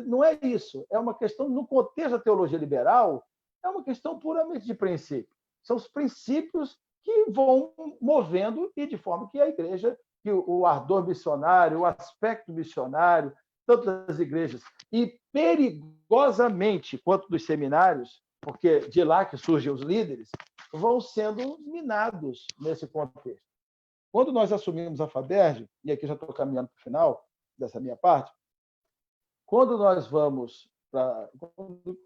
Não é isso. É uma questão, no contexto da teologia liberal, é uma questão puramente de princípio. São os princípios que vão movendo e de forma que a igreja, que o ardor missionário, o aspecto missionário, tanto das igrejas, e perigosamente quanto dos seminários, porque de lá que surgem os líderes, vão sendo minados nesse contexto. Quando nós assumimos a FABERJ, e aqui já estou caminhando para o final dessa minha parte, quando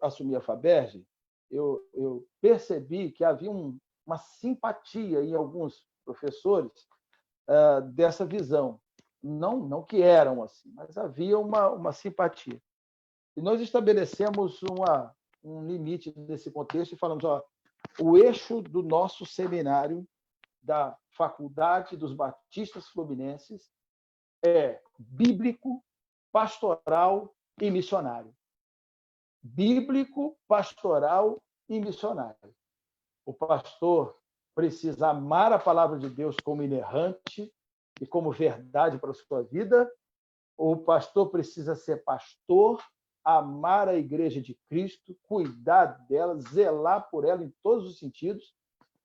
assumi a FABERJ, eu percebi que havia uma simpatia em alguns professores dessa visão. Não que eram assim, mas havia uma simpatia. E nós estabelecemos um limite nesse contexto e falamos, o eixo do nosso seminário da Faculdade dos Batistas Fluminenses é bíblico, pastoral e missionário. Bíblico, pastoral e missionário. O pastor precisa amar a palavra de Deus como inerrante e como verdade para a sua vida. O pastor precisa ser pastor, amar a igreja de Cristo, cuidar dela, zelar por ela em todos os sentidos.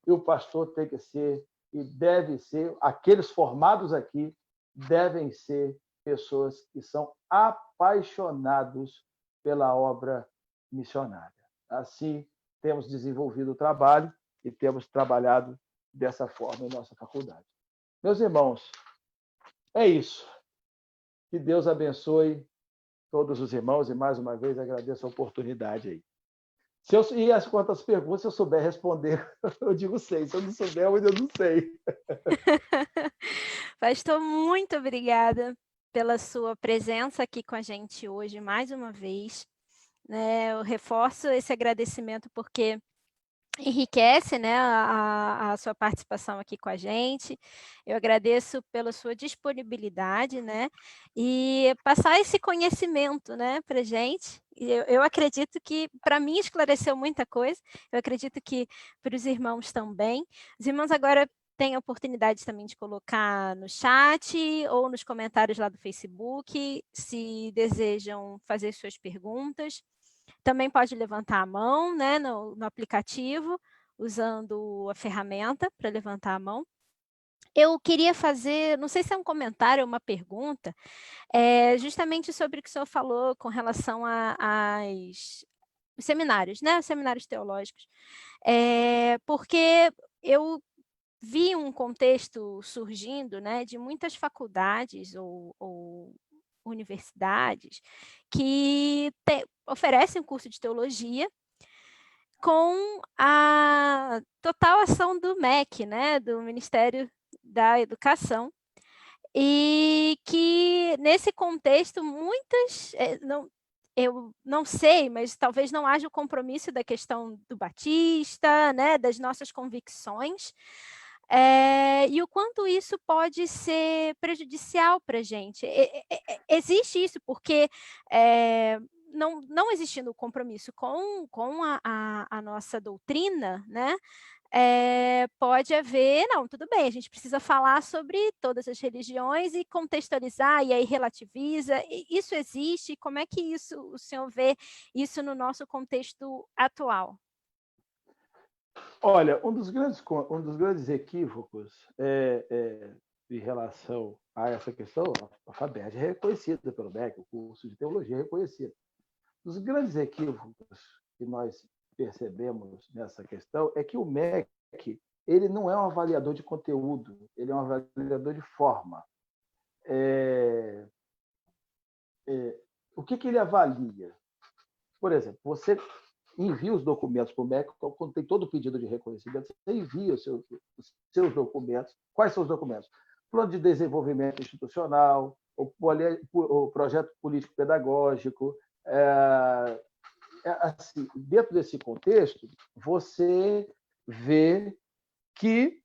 E o pastor tem que ser e deve ser, aqueles formados aqui devem ser pessoas que são apaixonados pela obra missionária. Assim, temos desenvolvido o trabalho e temos trabalhado dessa forma em nossa faculdade. Meus irmãos, é isso. Que Deus abençoe todos os irmãos e, mais uma vez, agradeço a oportunidade aí. E as quantas perguntas, se eu souber responder, eu digo sei. Se eu não souber, eu ainda não sei. Pastor, muito obrigada pela sua presença aqui com a gente hoje, mais uma vez. Eu reforço esse agradecimento porque enriquece, né, a sua participação aqui com a gente. Eu agradeço pela sua disponibilidade, né, e passar esse conhecimento, né, para a gente. Eu acredito que, para mim, esclareceu muita coisa. Eu acredito que para os irmãos também. Os irmãos agora têm a oportunidade também de colocar no chat ou nos comentários lá do Facebook, se desejam fazer suas perguntas. Também pode levantar a mão, né, no aplicativo, usando a ferramenta para levantar a mão. Eu queria fazer, não sei se é um comentário ou uma pergunta, justamente sobre o que o senhor falou com relação aos seminários, né, os seminários teológicos. Porque eu vi um contexto surgindo, né, de muitas faculdades ou universidades que oferecem um curso de teologia com a total ação do MEC, né, do Ministério da Educação, e que nesse contexto muitas, eu não sei, mas talvez não haja o compromisso da questão do batista, né, das nossas convicções, e o quanto isso pode ser prejudicial para a gente. Existe isso porque não existindo compromisso com a nossa doutrina, né? Pode haver, não, tudo bem, a gente precisa falar sobre todas as religiões e contextualizar, e aí relativiza, isso existe, como é que isso, o senhor vê isso no nosso contexto atual? Olha, um dos grandes equívocos em relação a essa questão, a FABERJ é reconhecida pelo MEC, o curso de teologia é reconhecido. Um dos grandes equívocos que nós percebemos nessa questão é que o MEC ele não é um avaliador de conteúdo, ele é um avaliador de forma. O que ele avalia? Por exemplo, você envia os documentos para o MEC, quando tem todo o pedido de reconhecimento, você envia os seus documentos. Quais são os documentos? Plano de desenvolvimento institucional, o projeto político-pedagógico. Assim, dentro desse contexto, você vê que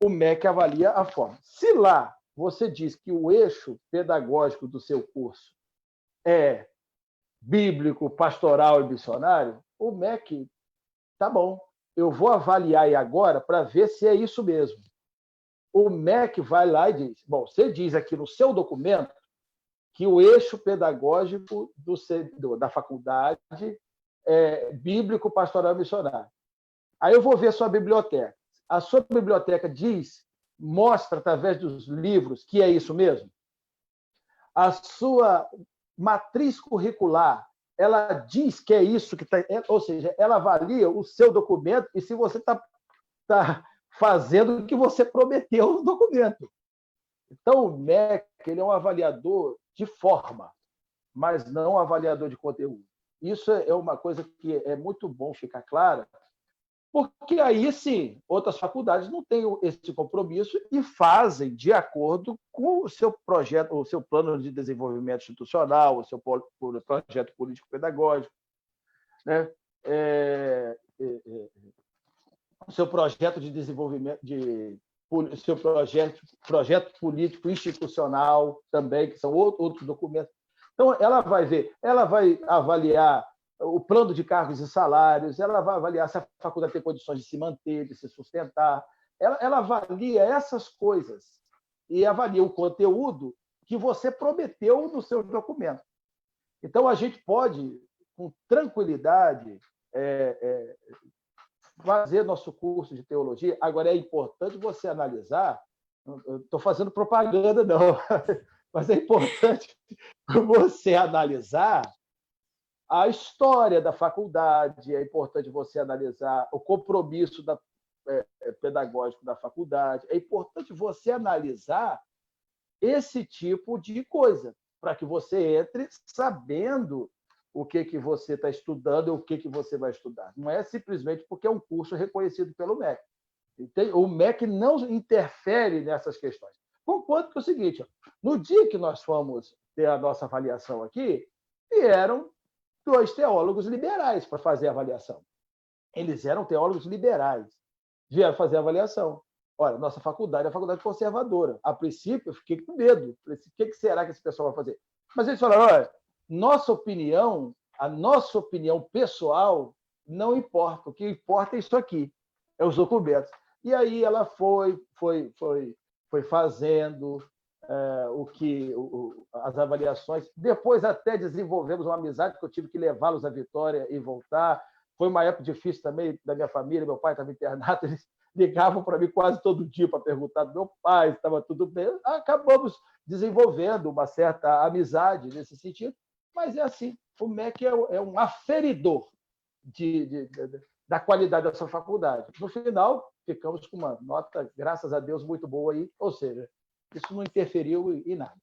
o MEC avalia a forma. Se lá você diz que o eixo pedagógico do seu curso é bíblico, pastoral e missionário, o MEC, tá bom, eu vou avaliar aí agora para ver se é isso mesmo. O MEC vai lá e diz, bom, você diz aqui no seu documento que o eixo pedagógico da faculdade é bíblico, pastoral e missionário. Aí eu vou ver sua biblioteca. A sua biblioteca mostra através dos livros que é isso mesmo? A sua matriz curricular, ela diz que é isso que está... Ou seja, ela avalia o seu documento e se você está fazendo o que você prometeu no documento. Então, o MEC ele é um avaliador de forma, mas não um avaliador de conteúdo. Isso é uma coisa que é muito bom ficar clara, porque aí, sim, outras faculdades não têm esse compromisso e fazem de acordo com o seu projeto, o seu plano de desenvolvimento institucional, o seu projeto político-pedagógico, né? O seu projeto de desenvolvimento, o seu projeto político institucional também, que são outros documentos. Então, ela vai avaliar o plano de cargos e salários, ela vai avaliar se a faculdade tem condições de se manter, de se sustentar, ela avalia essas coisas e avalia o conteúdo que você prometeu no seu documento. Então, a gente pode, com tranquilidade, fazer nosso curso de teologia. Agora, é importante você analisar, não estou fazendo propaganda, não, mas é importante você analisar a história da faculdade, é importante você analisar o compromisso pedagógico da faculdade, é importante você analisar esse tipo de coisa, para que você entre sabendo o que você está estudando e o que você vai estudar. Não é simplesmente porque é um curso reconhecido pelo MEC. O MEC não interfere nessas questões. Concordo que é o seguinte, no dia que nós fomos ter a nossa avaliação aqui, vieram 2 teólogos liberais para fazer a avaliação. Eles eram teólogos liberais, vieram fazer a avaliação. Olha, nossa faculdade é a faculdade conservadora. A princípio, eu fiquei com medo. O que será que esse pessoal vai fazer? Mas eles falaram, olha, a nossa opinião pessoal não importa. O que importa é isso aqui, é os documentos. E aí ela foi fazendo as avaliações. Depois até desenvolvemos uma amizade que eu tive que levá-los à Vitória e voltar. Foi uma época difícil também da minha família, meu pai estava internado, eles ligavam para mim quase todo dia para perguntar do meu pai se estava tudo bem. Acabamos desenvolvendo uma certa amizade nesse sentido, mas é assim, o MEC é um aferidor da qualidade da sua faculdade. No final, ficamos com uma nota, graças a Deus, muito boa aí, ou seja, isso não interferiu em nada.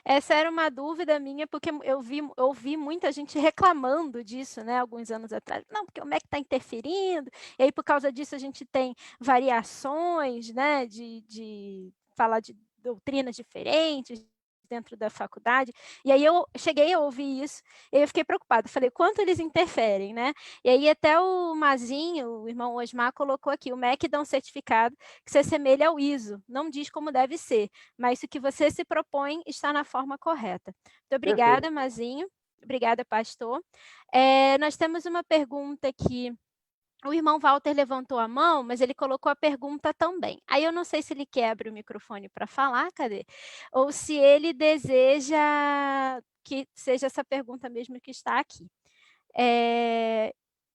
Essa era uma dúvida minha, porque eu ouvi muita gente reclamando disso, né, alguns anos atrás. Não, porque o MEC está interferindo, e aí por causa disso a gente tem variações, né, de falar de doutrinas diferentes, dentro da faculdade, e aí eu cheguei a ouvir isso, e eu fiquei preocupada, falei, quanto eles interferem, né? E aí até o Mazinho, o irmão Osmar, colocou aqui, o MEC dá um certificado que se assemelha ao ISO, não diz como deve ser, mas o que você se propõe está na forma correta. Muito obrigada, Perfeito. Mazinho. Obrigada, pastor. Nós temos uma pergunta aqui. O irmão Walter levantou a mão, mas ele colocou a pergunta também. Aí eu não sei se ele quebra o microfone para falar, cadê? Ou se ele deseja que seja essa pergunta mesmo que está aqui.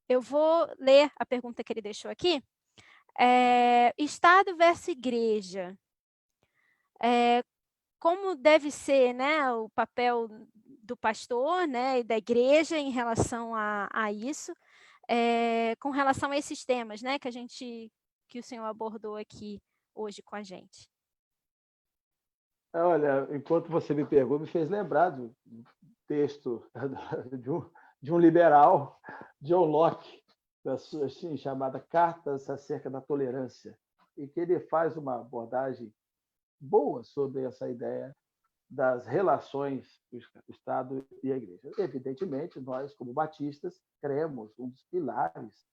Eu vou ler a pergunta que ele deixou aqui. Estado versus igreja. Como deve ser, né, o papel do pastor, né, e da igreja em relação a isso? Com relação a esses temas, né, que o senhor abordou aqui hoje com a gente. Olha, enquanto você me perguntou, me fez lembrar do texto de um liberal, John Locke, assim, chamada Cartas acerca da Tolerância, e que ele faz uma abordagem boa sobre essa ideia das relações do Estado e a Igreja. Evidentemente, nós, como batistas, cremos, um dos pilares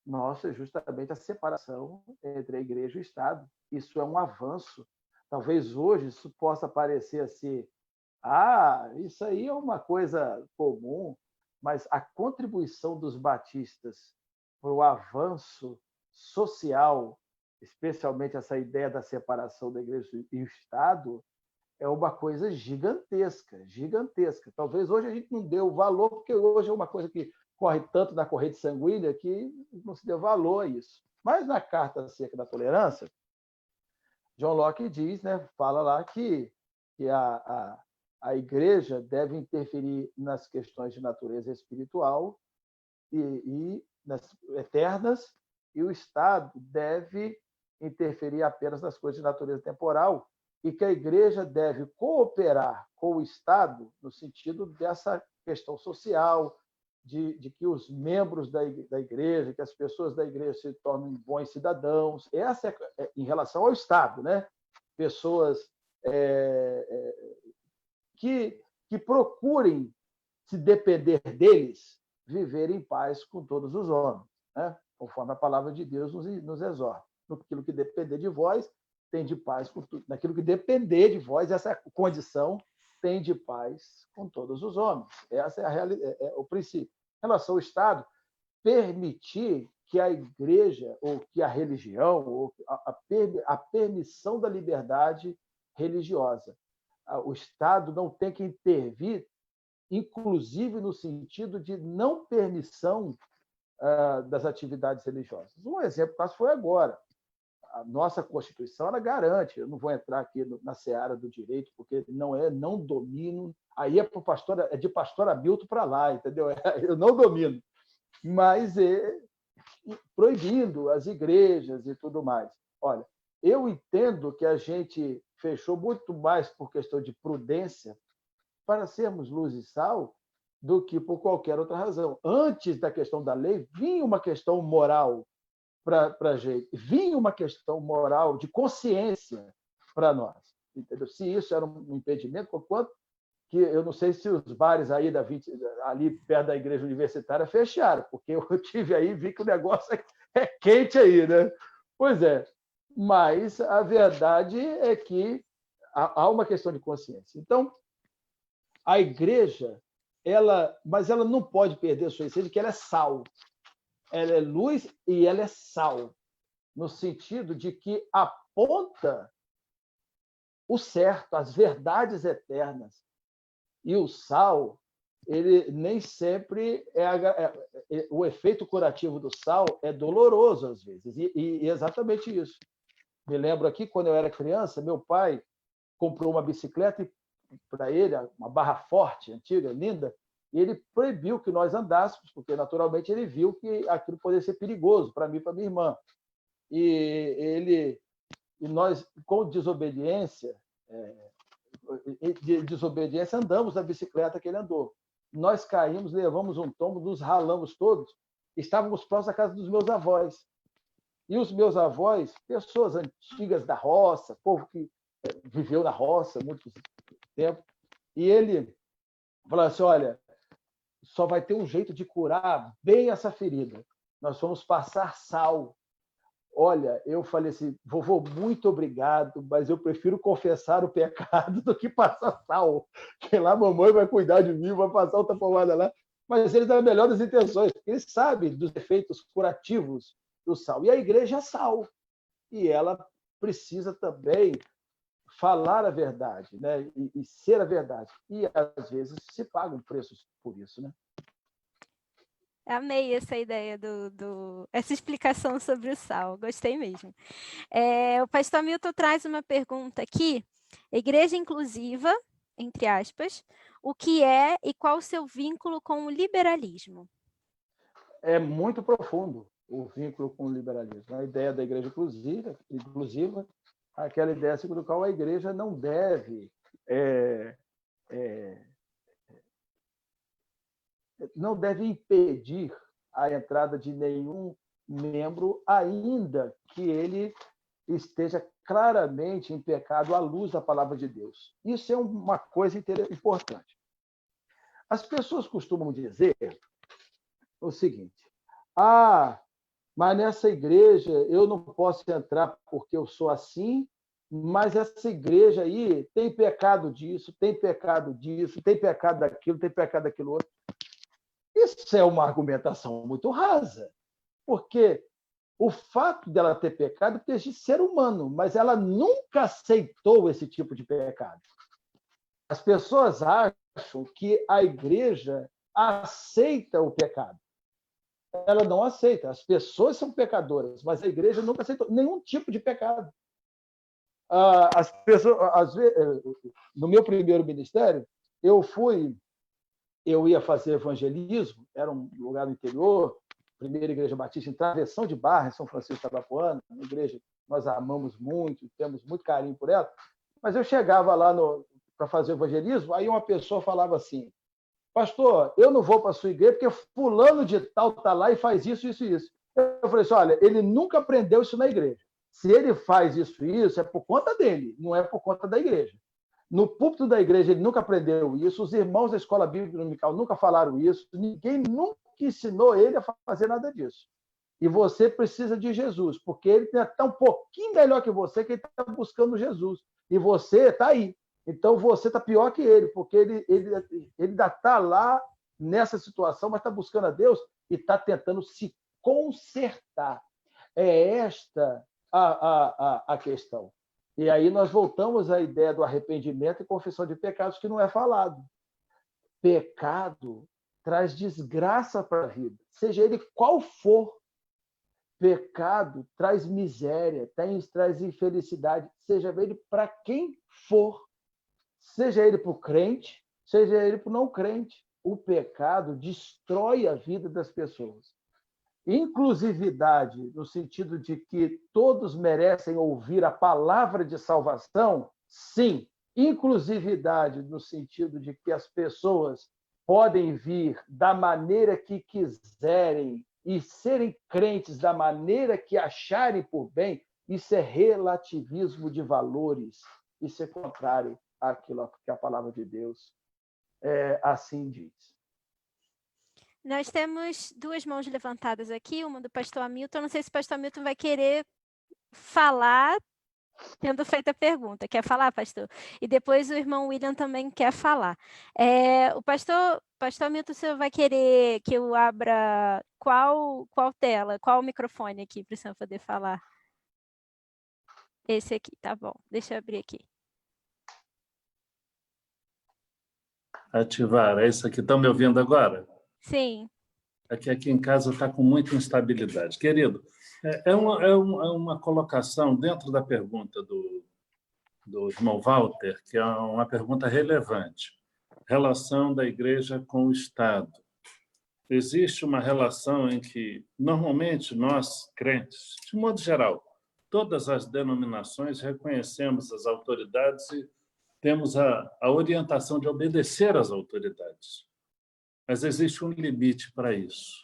nosso é justamente a separação entre a Igreja e o Estado. Isso é um avanço. Talvez hoje isso possa parecer assim, isso aí é uma coisa comum, mas a contribuição dos batistas para o avanço social, especialmente essa ideia da separação da Igreja e o Estado, é uma coisa gigantesca, gigantesca. Talvez hoje a gente não dê o valor, porque hoje é uma coisa que corre tanto na corrente sanguínea que não se deu valor a isso. Mas na Carta acerca da Tolerância, John Locke diz, né, fala lá que a Igreja deve interferir nas questões de natureza espiritual e nas eternas, e o Estado deve interferir apenas nas coisas de natureza temporal, e que a Igreja deve cooperar com o Estado no sentido dessa questão social, de que os membros da Igreja, que as pessoas da Igreja se tornem bons cidadãos. Essa é em relação ao Estado, né? Pessoas que procurem, se depender deles, viver em paz com todos os homens, né? Conforme a palavra de Deus nos exorta. Naquilo que depender de vós, tem de paz com tudo. Naquilo que depender de vós, essa condição tem de paz com todos os homens. Essa é o princípio. Em relação ao Estado, permitir que a Igreja, ou que a religião, ou a permissão da liberdade religiosa. O Estado não tem que intervir, inclusive no sentido de não permissão das atividades religiosas. Um exemplo caso foi agora. A nossa Constituição ela garante, eu não vou entrar aqui na seara do direito, porque não domino, aí é de pastor Hamilton para lá, entendeu? Eu não domino, mas proibindo as igrejas e tudo mais. Olha, eu entendo que a gente fechou muito mais por questão de prudência para sermos luz e sal do que por qualquer outra razão. Antes da questão da lei, vinha uma questão moral para a gente, vinha uma questão moral de consciência para nós. Entendeu? Se isso era um impedimento, quanto que eu não sei se os bares aí ali perto da igreja universitária fecharam, porque eu tive aí e vi que o negócio é quente aí, né? Pois é, mas a verdade é que há uma questão de consciência. Então, a igreja, mas ela não pode perder a sua essência, que ela é sal. Ela é luz e ela é sal, no sentido de que aponta o certo, as verdades eternas. E o sal, ele nem sempre o efeito curativo do sal é doloroso às vezes, e exatamente isso. Me lembro aqui, quando eu era criança, meu pai comprou uma bicicleta para ele, uma barra forte, antiga, linda, e ele proibiu que nós andássemos, porque, naturalmente, ele viu que aquilo poderia ser perigoso para mim e para minha irmã. E nós, com desobediência, andamos na bicicleta que ele andou. Nós caímos, levamos um tombo, nos ralamos todos, estávamos próximos da casa dos meus avós. E os meus avós, pessoas antigas da roça, povo que viveu na roça, muitos tempo, e ele falou assim, olha, só vai ter um jeito de curar bem essa ferida. Nós vamos passar sal. Olha, eu falei assim, vovô, muito obrigado, mas eu prefiro confessar o pecado do que passar sal. Porque lá a mamãe vai cuidar de mim, vai passar outra pomada lá. Mas ele dá a melhor das intenções, porque ele sabe dos efeitos curativos do sal. E a igreja é sal. E ela precisa também falar a verdade, né? E ser a verdade. E, às vezes, se paga um preço por isso, né? Amei essa ideia essa explicação sobre o sal, gostei mesmo. O pastor Milton traz uma pergunta aqui, igreja inclusiva, entre aspas, o que é e qual o seu vínculo com o liberalismo? É muito profundo o vínculo com o liberalismo. A ideia da igreja inclusiva, aquela ideia segundo a qual a igreja não deve não deve impedir a entrada de nenhum membro, ainda que ele esteja claramente em pecado à luz da palavra de Deus. Isso é uma coisa importante. As pessoas costumam dizer o seguinte, mas nessa igreja eu não posso entrar porque eu sou assim, mas essa igreja aí tem pecado disso, tem pecado disso, tem pecado daquilo, tem pecado daquilo outro. Isso é uma argumentação muito rasa, porque o fato dela ter pecado é de ser humano, mas ela nunca aceitou esse tipo de pecado. As pessoas acham que a igreja aceita o pecado. Ela não aceita. As pessoas são pecadoras, mas a igreja nunca aceitou nenhum tipo de pecado. As pessoas, às vezes, no meu primeiro ministério, eu ia fazer evangelismo, era um lugar no interior, primeira igreja batista em Travessão de Barra, em São Francisco de Tabapuana, uma igreja que nós amamos muito, temos muito carinho por ela, mas eu chegava lá para fazer evangelismo, aí uma pessoa falava assim, pastor, eu não vou para a sua igreja porque fulano de tal está lá e faz isso, isso e isso. Eu falei assim, olha, ele nunca aprendeu isso na igreja. Se ele faz isso e isso, é por conta dele, não é por conta da igreja. No púlpito da igreja ele nunca aprendeu isso, os irmãos da escola bíblica dominical nunca falaram isso, ninguém nunca ensinou ele a fazer nada disso. E você precisa de Jesus, porque ele está um pouquinho melhor que você, que ele está buscando Jesus. E você está aí. Então você está pior que ele, porque ele ainda está lá nessa situação, mas está buscando a Deus e está tentando se consertar. É esta a questão. E aí nós voltamos à ideia do arrependimento e confissão de pecados, que não é falado. Pecado traz desgraça para a vida, seja ele qual for. Pecado traz miséria, traz infelicidade, seja ele para quem for. Seja ele para o crente, seja ele para o não crente. O pecado destrói a vida das pessoas. Inclusividade, no sentido de que todos merecem ouvir a palavra de salvação, sim. Inclusividade, no sentido de que as pessoas podem vir da maneira que quiserem e serem crentes da maneira que acharem por bem, isso é relativismo de valores. Isso é contrário àquilo que a palavra de Deus assim diz. Nós temos duas mãos levantadas aqui, uma do pastor Hamilton. Não sei se o pastor Hamilton vai querer falar, tendo feito a pergunta. Quer falar, pastor? E depois o irmão William também quer falar. O pastor Hamilton, você vai querer que eu abra qual tela, qual microfone aqui para o senhor poder falar? Esse aqui, tá bom. Deixa eu abrir aqui. Ativar, é isso aqui. Estão me ouvindo agora? Sim. Aqui em casa está com muita instabilidade. Querido, é uma colocação dentro da pergunta do irmão Walter, que é uma pergunta relevante. Relação da igreja com o Estado. Existe uma relação em que, normalmente, nós, crentes, de modo geral, todas as denominações reconhecemos as autoridades e temos a orientação de obedecer às autoridades. Mas existe um limite para isso.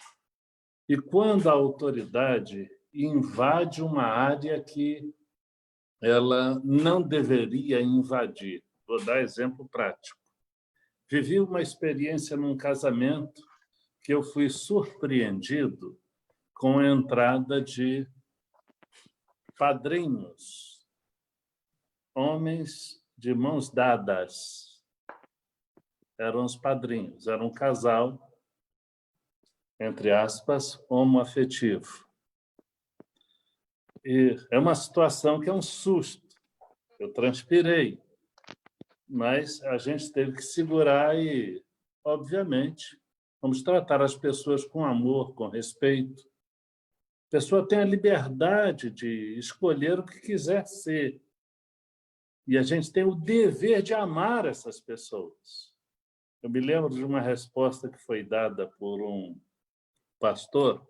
E quando a autoridade invade uma área que ela não deveria invadir, Vou dar exemplo prático. Vivi uma experiência num casamento que eu fui surpreendido com a entrada de padrinhos, homens de mãos dadas. Eram os padrinhos, era um casal, entre aspas, homoafetivo. E é uma situação que é um susto. Eu transpirei, mas a gente teve que segurar e, obviamente, vamos tratar as pessoas com amor, com respeito. A pessoa tem a liberdade de escolher o que quiser ser. E a gente tem o dever de amar essas pessoas. Eu me lembro de uma resposta que foi dada por um pastor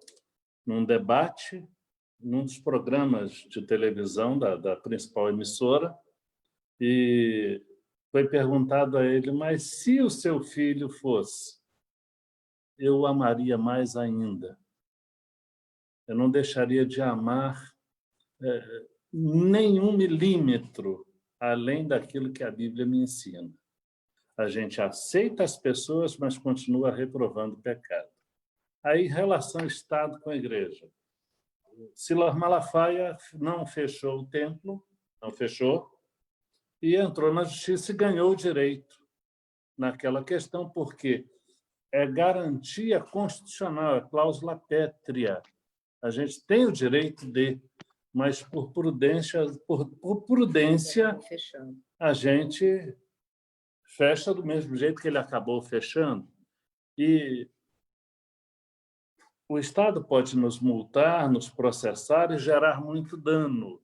num debate, num dos programas de televisão da principal emissora, e foi perguntado a ele, mas se o seu filho fosse, eu o amaria mais ainda. Eu não deixaria de amar nenhum milímetro além daquilo que a Bíblia me ensina. A gente aceita as pessoas, mas continua reprovando o pecado. Aí, relação Estado com a igreja. Silas Malafaia não fechou o templo, não fechou, e entrou na justiça e ganhou o direito naquela questão, porque é garantia constitucional, é cláusula pétrea. A gente tem o direito de, mas por prudência, a gente fecha do mesmo jeito que ele acabou fechando. E o Estado pode nos multar, nos processar e gerar muito dano.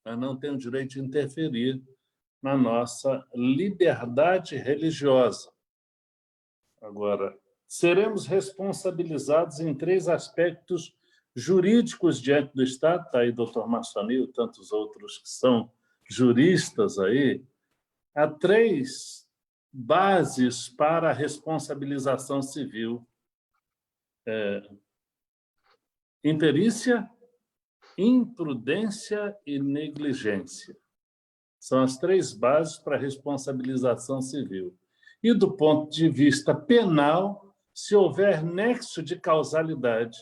Mas não tem o direito de interferir na nossa liberdade religiosa. Agora, seremos responsabilizados em 3 aspectos jurídicos diante do Estado. Está aí o doutor Marçonil e tantos outros que são juristas aí. Há 3 bases para a responsabilização civil. Imperícia, imprudência e negligência. São as 3 bases para a responsabilização civil. E, do ponto de vista penal, se houver nexo de causalidade,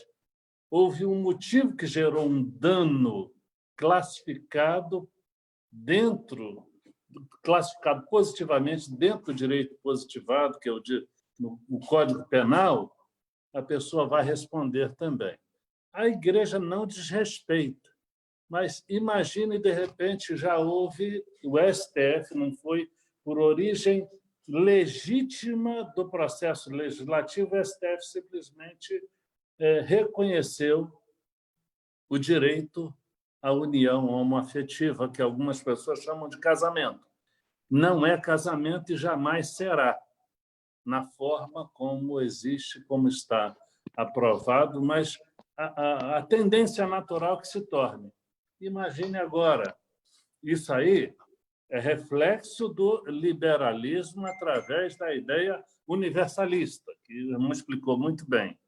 houve um motivo que gerou um dano classificado positivamente dentro do direito positivado, que é o Código Penal, a pessoa vai responder também. A igreja não desrespeita, mas imagine, de repente, já houve o STF, não foi por origem legítima do processo legislativo, o STF simplesmente reconheceu o direito à união homoafetiva, que algumas pessoas chamam de casamento. Não é casamento e jamais será, na forma como existe, como está aprovado, mas a tendência natural que se torne. Imagine agora, isso aí é reflexo do liberalismo através da ideia universalista, que o irmão explicou muito bem.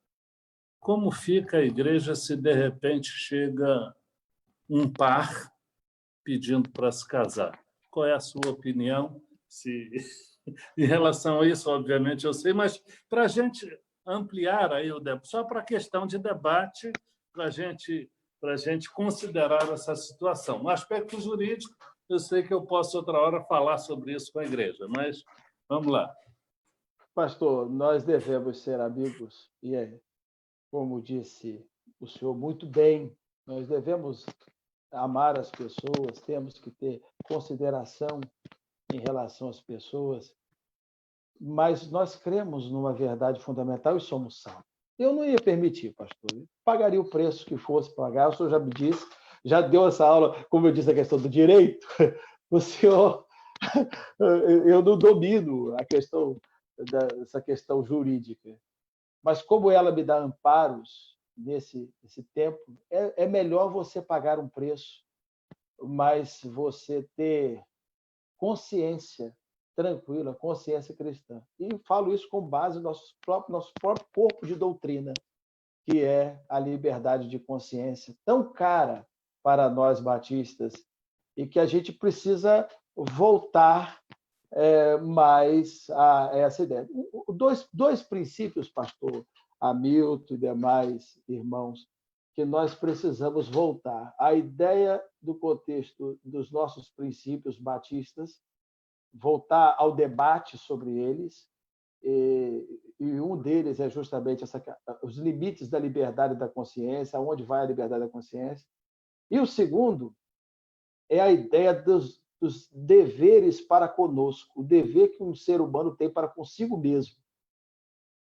Como fica a igreja se, de repente, chega um par pedindo para se casar? Qual é a sua opinião? Em relação a isso, obviamente, eu sei, mas para a gente ampliar aí o debate, só para a questão de debate, para a gente considerar essa situação. No aspecto jurídico, eu sei que eu posso, outra hora, falar sobre isso com a igreja, mas vamos lá. Pastor, nós devemos ser amigos, e como disse o senhor muito bem, nós devemos amar as pessoas, temos que ter consideração em relação às pessoas, mas nós cremos numa verdade fundamental e somos salvos. Eu não ia permitir, pastor, eu pagaria o preço que fosse pagar, o senhor já me disse, já deu essa aula, como eu disse, a questão do direito, o senhor, eu não domino essa questão jurídica, mas como ela me dá amparos nesse tempo, é melhor você pagar um preço, mas você ter consciência tranquila, consciência cristã. E falo isso com base no nosso próprio corpo de doutrina, que é a liberdade de consciência, tão cara para nós batistas, e que a gente precisa voltar Mas essa ideia. Dois princípios, pastor Hamilton e demais irmãos, que nós precisamos voltar. A ideia do contexto dos nossos princípios batistas, voltar ao debate sobre eles, e um deles é justamente os limites da liberdade da consciência, aonde vai a liberdade da consciência. E o segundo é a ideia dos deveres para conosco, o dever que um ser humano tem para consigo mesmo.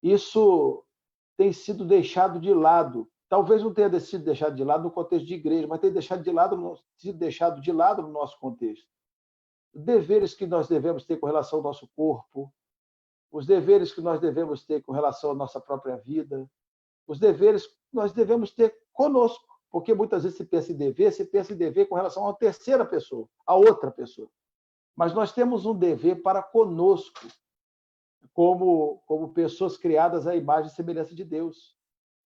Isso tem sido deixado de lado. Talvez não tenha sido deixado de lado no contexto de igreja, mas tem sido deixado de lado no nosso contexto. Os deveres que nós devemos ter com relação ao nosso corpo, os deveres que nós devemos ter com relação à nossa própria vida, os deveres que nós devemos ter conosco, porque muitas vezes se pensa em dever com relação a uma terceira pessoa, a outra pessoa. Mas nós temos um dever para conosco, como pessoas criadas à imagem e semelhança de Deus.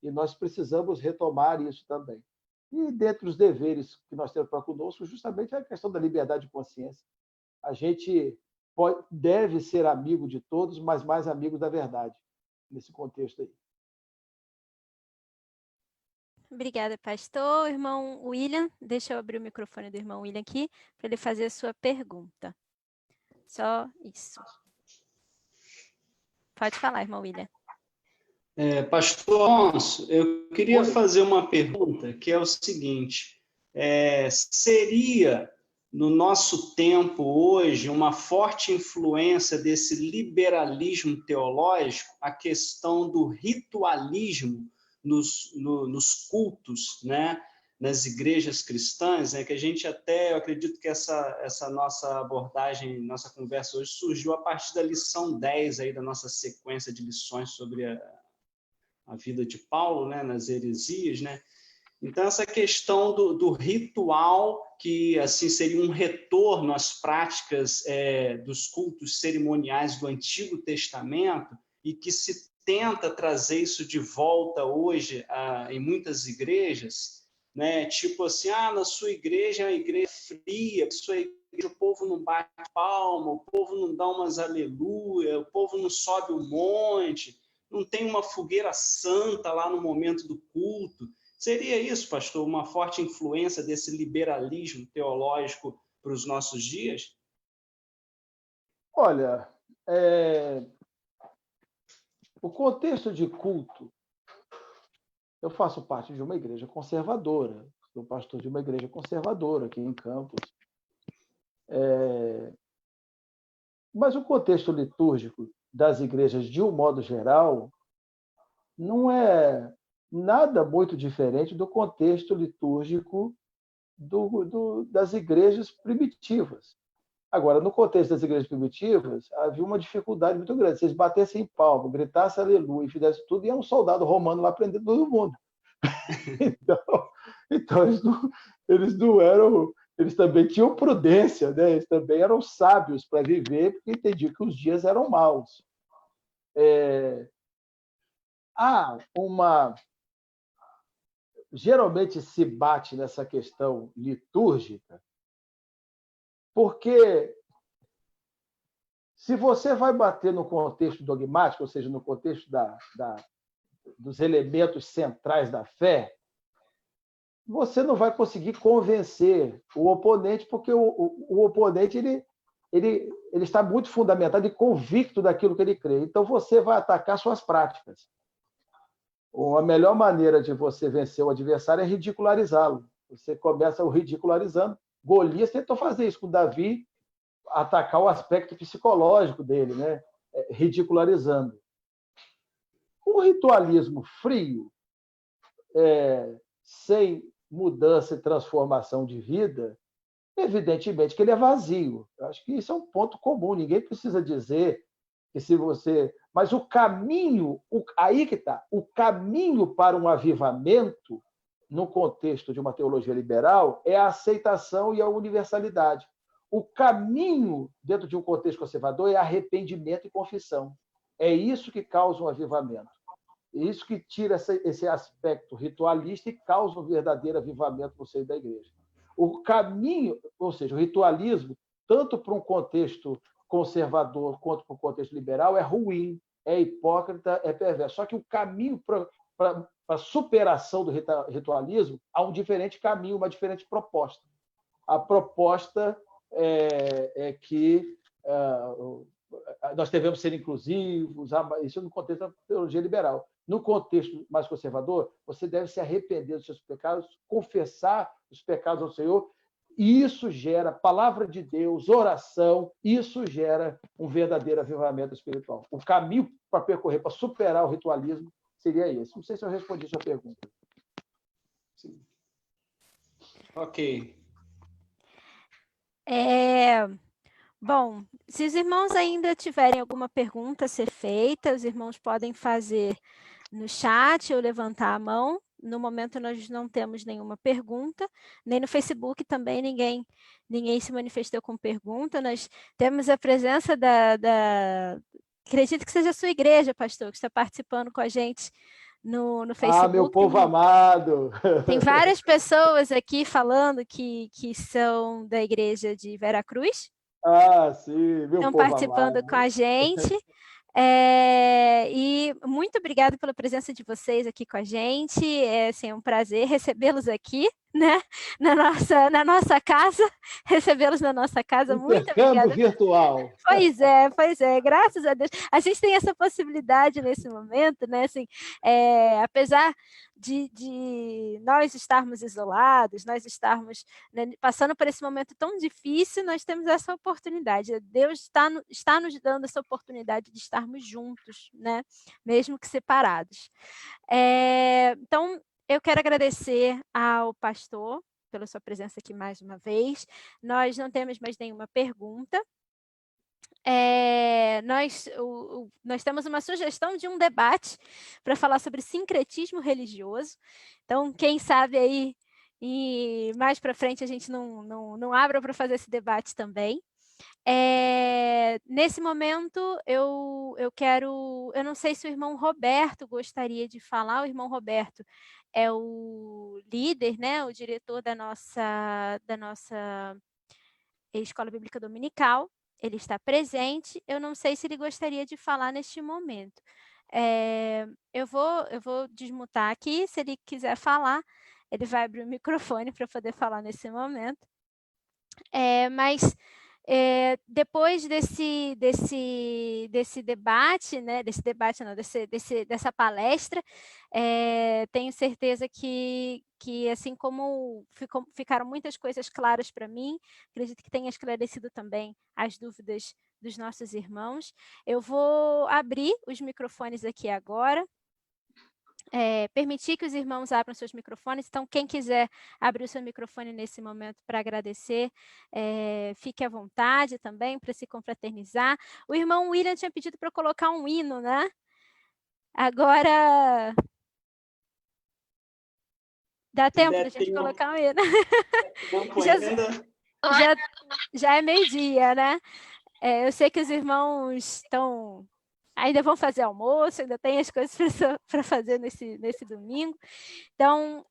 E nós precisamos retomar isso também. E dentre os deveres que nós temos para conosco, justamente é a questão da liberdade de consciência. A gente deve ser amigo de todos, mas mais amigo da verdade, nesse contexto aí. Obrigada, pastor. Irmão William, deixa eu abrir o microfone do irmão William aqui para ele fazer a sua pergunta. Só isso. Pode falar, irmão William. Pastor Alonso, eu queria fazer uma pergunta, que é o seguinte: seria, no nosso tempo hoje, uma forte influência desse liberalismo teológico a questão do ritualismo nos cultos, né? Nas igrejas cristãs, que a gente eu acredito que essa nossa abordagem, nossa conversa hoje surgiu a partir da lição 10 aí da nossa sequência de lições sobre a vida de Paulo, né, nas heresias, né? Então, essa questão do ritual, que assim seria um retorno às práticas dos cultos cerimoniais do Antigo Testamento, e que se tenta trazer isso de volta hoje em muitas igrejas, né? Tipo assim, na sua igreja é uma igreja fria, sua igreja, o povo não bate palma, o povo não dá umas aleluia, o povo não sobe o monte, não tem uma fogueira santa lá no momento do culto. Seria isso, pastor, uma forte influência desse liberalismo teológico para os nossos dias? Olha, o contexto de culto, eu faço parte de uma igreja conservadora, sou pastor de uma igreja conservadora aqui em Campos. Mas o contexto litúrgico das igrejas, de um modo geral, não é nada muito diferente do contexto litúrgico das igrejas primitivas. Agora, no contexto das igrejas primitivas, havia uma dificuldade muito grande. Se eles batessem em palma, gritassem aleluia e fizessem tudo, ia um soldado romano lá prendendo todo mundo. Então eles não eram... Eles também tinham prudência, né? Eles também eram sábios para viver, porque entendiam que os dias eram maus. Geralmente se bate nessa questão litúrgica, porque se você vai bater no contexto dogmático, ou seja, no contexto dos elementos centrais da fé, você não vai conseguir convencer o oponente, porque o oponente ele está muito fundamentado e convicto daquilo que ele crê. Então, você vai atacar suas práticas. A melhor maneira de você vencer o adversário é ridicularizá-lo. Você começa o ridicularizando. Golias tentou fazer isso com Davi, atacar o aspecto psicológico dele, né? Ridicularizando. O ritualismo frio, sem mudança e transformação de vida, evidentemente que ele é vazio. Eu acho que isso é um ponto comum. Ninguém precisa dizer que se você... Mas o caminho, aí que está, o caminho para um avivamento, no contexto de uma teologia liberal, é a aceitação e a universalidade. O caminho, dentro de um contexto conservador, é arrependimento e confissão. É isso que causa um avivamento. É isso que tira esse aspecto ritualista e causa um verdadeiro avivamento no seio da igreja. O caminho, ou seja, o ritualismo, tanto para um contexto conservador quanto para o contexto liberal é ruim, é hipócrita, é perverso. Só que o caminho para a superação do ritualismo há um diferente caminho, uma diferente proposta. A proposta é que nós devemos ser inclusivos, isso no contexto da teologia liberal. No contexto mais conservador, você deve se arrepender dos seus pecados, confessar os pecados ao Senhor, e isso gera palavra de Deus, oração, isso gera um verdadeiro avivamento espiritual. O caminho para percorrer, para superar o ritualismo, seria esse. Não sei se eu respondi a sua pergunta. Sim. Ok. Bom, se os irmãos ainda tiverem alguma pergunta a ser feita, os irmãos podem fazer no chat ou levantar a mão. No momento, nós não temos nenhuma pergunta, nem no Facebook também ninguém se manifestou com pergunta. Nós temos a presença acredito que seja a sua igreja, pastor, que está participando com a gente no Facebook. Meu povo amado! Tem várias pessoas aqui falando que são da igreja de Veracruz. Sim, meu estão povo participando amado. com a gente. E muito obrigada pela presença de vocês aqui com a gente. É assim, um prazer recebê-los aqui, né? na nossa casa, recebê-los na nossa casa. Muito obrigada. Virtual. Pois é, graças a Deus. A gente tem essa possibilidade nesse momento, né? Assim, apesar de nós estarmos isolados, nós estarmos, né, passando por esse momento tão difícil, nós temos essa oportunidade. Deus está nos dando essa oportunidade de estarmos juntos, né? Mesmo que separados. Então, eu quero agradecer ao pastor pela sua presença aqui mais uma vez. Nós não temos mais nenhuma pergunta. Nós temos uma sugestão de um debate para falar sobre sincretismo religioso. Então, quem sabe aí, e mais para frente, a gente não abra para fazer esse debate também. Nesse momento, eu não sei se o irmão Roberto gostaria de falar. O irmão Roberto é o líder, né, o diretor da nossa Escola Bíblica Dominical. Ele está presente. Eu não sei se ele gostaria de falar neste momento. Eu vou desmutar aqui. Se ele quiser falar, ele vai abrir o microfone para poder falar nesse momento. Mas depois desse debate, né? Dessa palestra, tenho certeza que assim como ficaram muitas coisas claras para mim, acredito que tenha esclarecido também as dúvidas dos nossos irmãos. Eu vou abrir os microfones aqui agora. Permitir que os irmãos abram seus microfones. Então, quem quiser abrir o seu microfone nesse momento para agradecer, fique à vontade também para se confraternizar. O irmão William tinha pedido para eu colocar um hino, né? Agora dá tempo da gente colocar um hino. Já é meio-dia, né? Eu sei que os irmãos ainda vão fazer almoço, ainda tem as coisas para fazer nesse domingo. Então,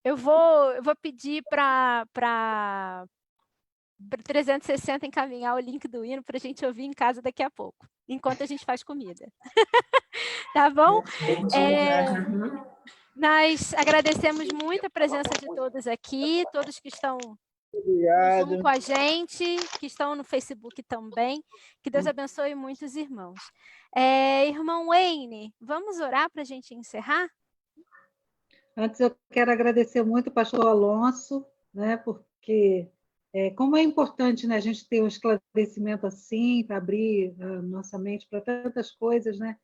eu vou pedir para 360 encaminhar o link do hino para a gente ouvir em casa daqui a pouco, enquanto a gente faz comida. Tá bom? Nós agradecemos muito a presença de todos aqui, todos que estão no Zoom com a gente, que estão no Facebook também. Que Deus abençoe muitos irmãos. Irmão Wayne, vamos orar para a gente encerrar? Antes, eu quero agradecer muito ao pastor Alonso, né, porque como é importante, né, a gente ter um esclarecimento assim, para abrir a nossa mente para tantas coisas, né?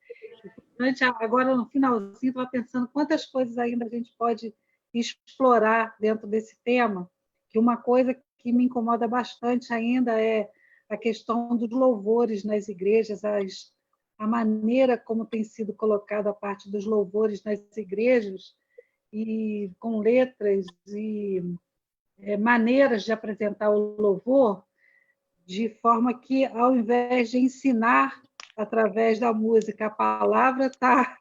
Agora, no finalzinho, estava pensando quantas coisas ainda a gente pode explorar dentro desse tema, que uma coisa que me incomoda bastante ainda é a questão dos louvores nas igrejas, a maneira como tem sido colocada a parte dos louvores nas igrejas, e com letras e maneiras de apresentar o louvor, de forma que, ao invés de ensinar através da música, a palavra está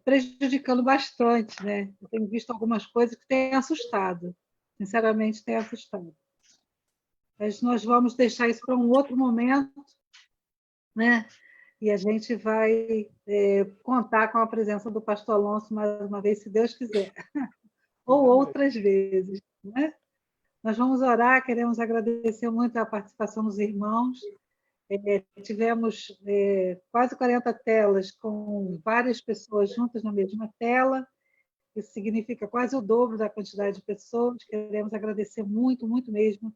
prejudicando bastante, né? Eu tenho visto algumas coisas que têm assustado, sinceramente, têm assustado. mas nós vamos deixar isso para um outro momento, né? E a gente vai contar com a presença do pastor Alonso mais uma vez, se Deus quiser, ou outras vezes, né? Nós vamos orar, queremos agradecer muito a participação dos irmãos. Tivemos quase 40 telas com várias pessoas juntas na mesma tela. Isso significa quase o dobro da quantidade de pessoas. Queremos agradecer muito, muito mesmo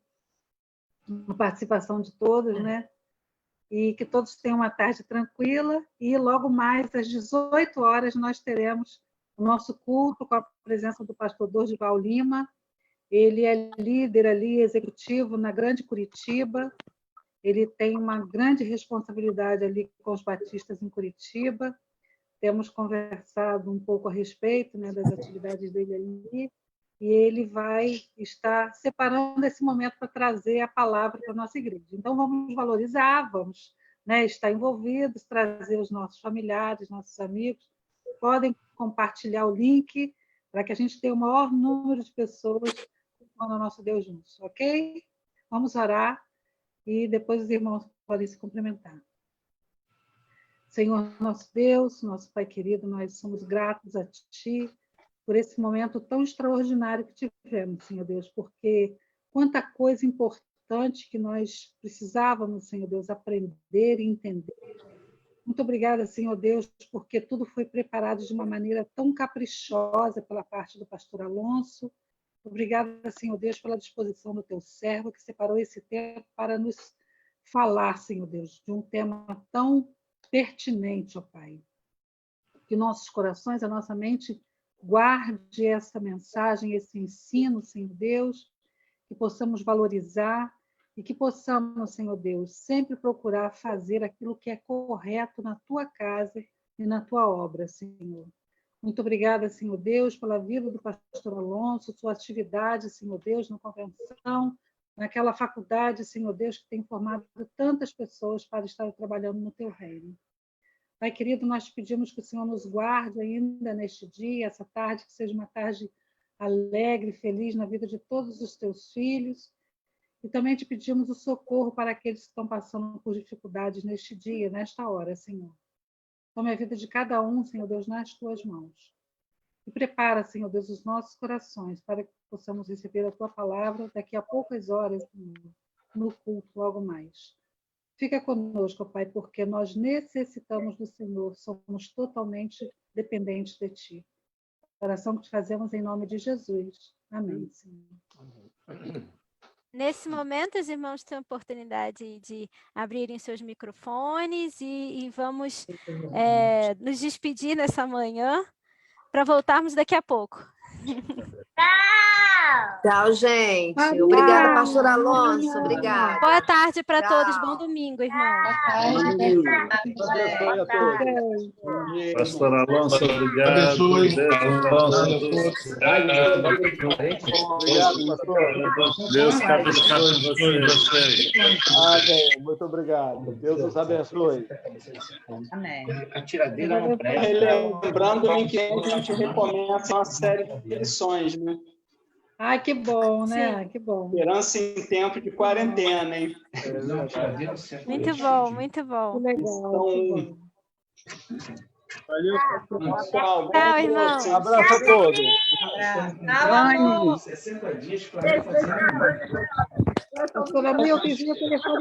a participação de todos, né? E que todos tenham uma tarde tranquila. E logo mais, às 18 horas, nós teremos o nosso culto com a presença do pastor Dorival Lima. Ele é líder ali, executivo na Grande Curitiba. Ele tem uma grande responsabilidade ali com os batistas em Curitiba. Temos conversado um pouco a respeito, né, das atividades dele ali, e ele vai estar separando esse momento para trazer a palavra para a nossa igreja. Então, vamos valorizar, vamos, né, estar envolvidos, trazer os nossos familiares, nossos amigos. Podem compartilhar o link para que a gente tenha o maior número de pessoas com o nosso Deus juntos, ok? Vamos orar e depois os irmãos podem se cumprimentar. Senhor, nosso Deus, nosso Pai querido, nós somos gratos a Ti por esse momento tão extraordinário que tivemos, Senhor Deus, porque quanta coisa importante que nós precisávamos, Senhor Deus, aprender e entender. Muito obrigada, Senhor Deus, porque tudo foi preparado de uma maneira tão caprichosa pela parte do pastor Alonso. Obrigada, Senhor Deus, pela disposição do Teu servo, que separou esse tempo para nos falar, Senhor Deus, de um tema tão pertinente, ó Pai. Que nossos corações, a nossa mente, guarde essa mensagem, esse ensino, Senhor Deus, que possamos valorizar e que possamos, Senhor Deus, sempre procurar fazer aquilo que é correto na Tua casa e na Tua obra, Senhor. Muito obrigada, Senhor Deus, pela vida do pastor Alonso, sua atividade, Senhor Deus, na convenção, naquela faculdade, Senhor Deus, que tem formado tantas pessoas para estar trabalhando no Teu reino. Pai querido, nós te pedimos que o Senhor nos guarde ainda neste dia, essa tarde, que seja uma tarde alegre, feliz na vida de todos os Teus filhos. E também te pedimos o socorro para aqueles que estão passando por dificuldades neste dia, nesta hora, Senhor. Tome a vida de cada um, Senhor Deus, nas Tuas mãos. E prepara, Senhor Deus, os nossos corações para que possamos receber a Tua palavra daqui a poucas horas, Senhor, no culto, logo mais. Fica conosco, Pai, porque nós necessitamos do Senhor, somos totalmente dependentes de Ti. Oração que te fazemos em nome de Jesus. Amém, Senhor. Amém. Nesse momento, os irmãos têm a oportunidade de abrirem seus microfones e vamos nos despedir nessa manhã para voltarmos daqui a pouco. Tchau, gente. Obrigada, pastor Alonso. Obrigada. Boa tarde para todos. Bom domingo, irmãos. Pastor Alonso, obrigado. Abençoe. Obrigado, pastor. Deus abençoe vocês. Amém. Muito obrigado. Deus os abençoe. Amém. Lembrando que a gente recomeça uma série de lições, né? Ai, que bom, né? Sim. Que bom. Esperança em tempo de quarentena, hein? Muito bom, muito bom. Que legal. Que bom. Valeu, Pessoal, Tchau, irmãos. Um abraço a todos. Vânia. Pastora Mil, eu fiz o telefone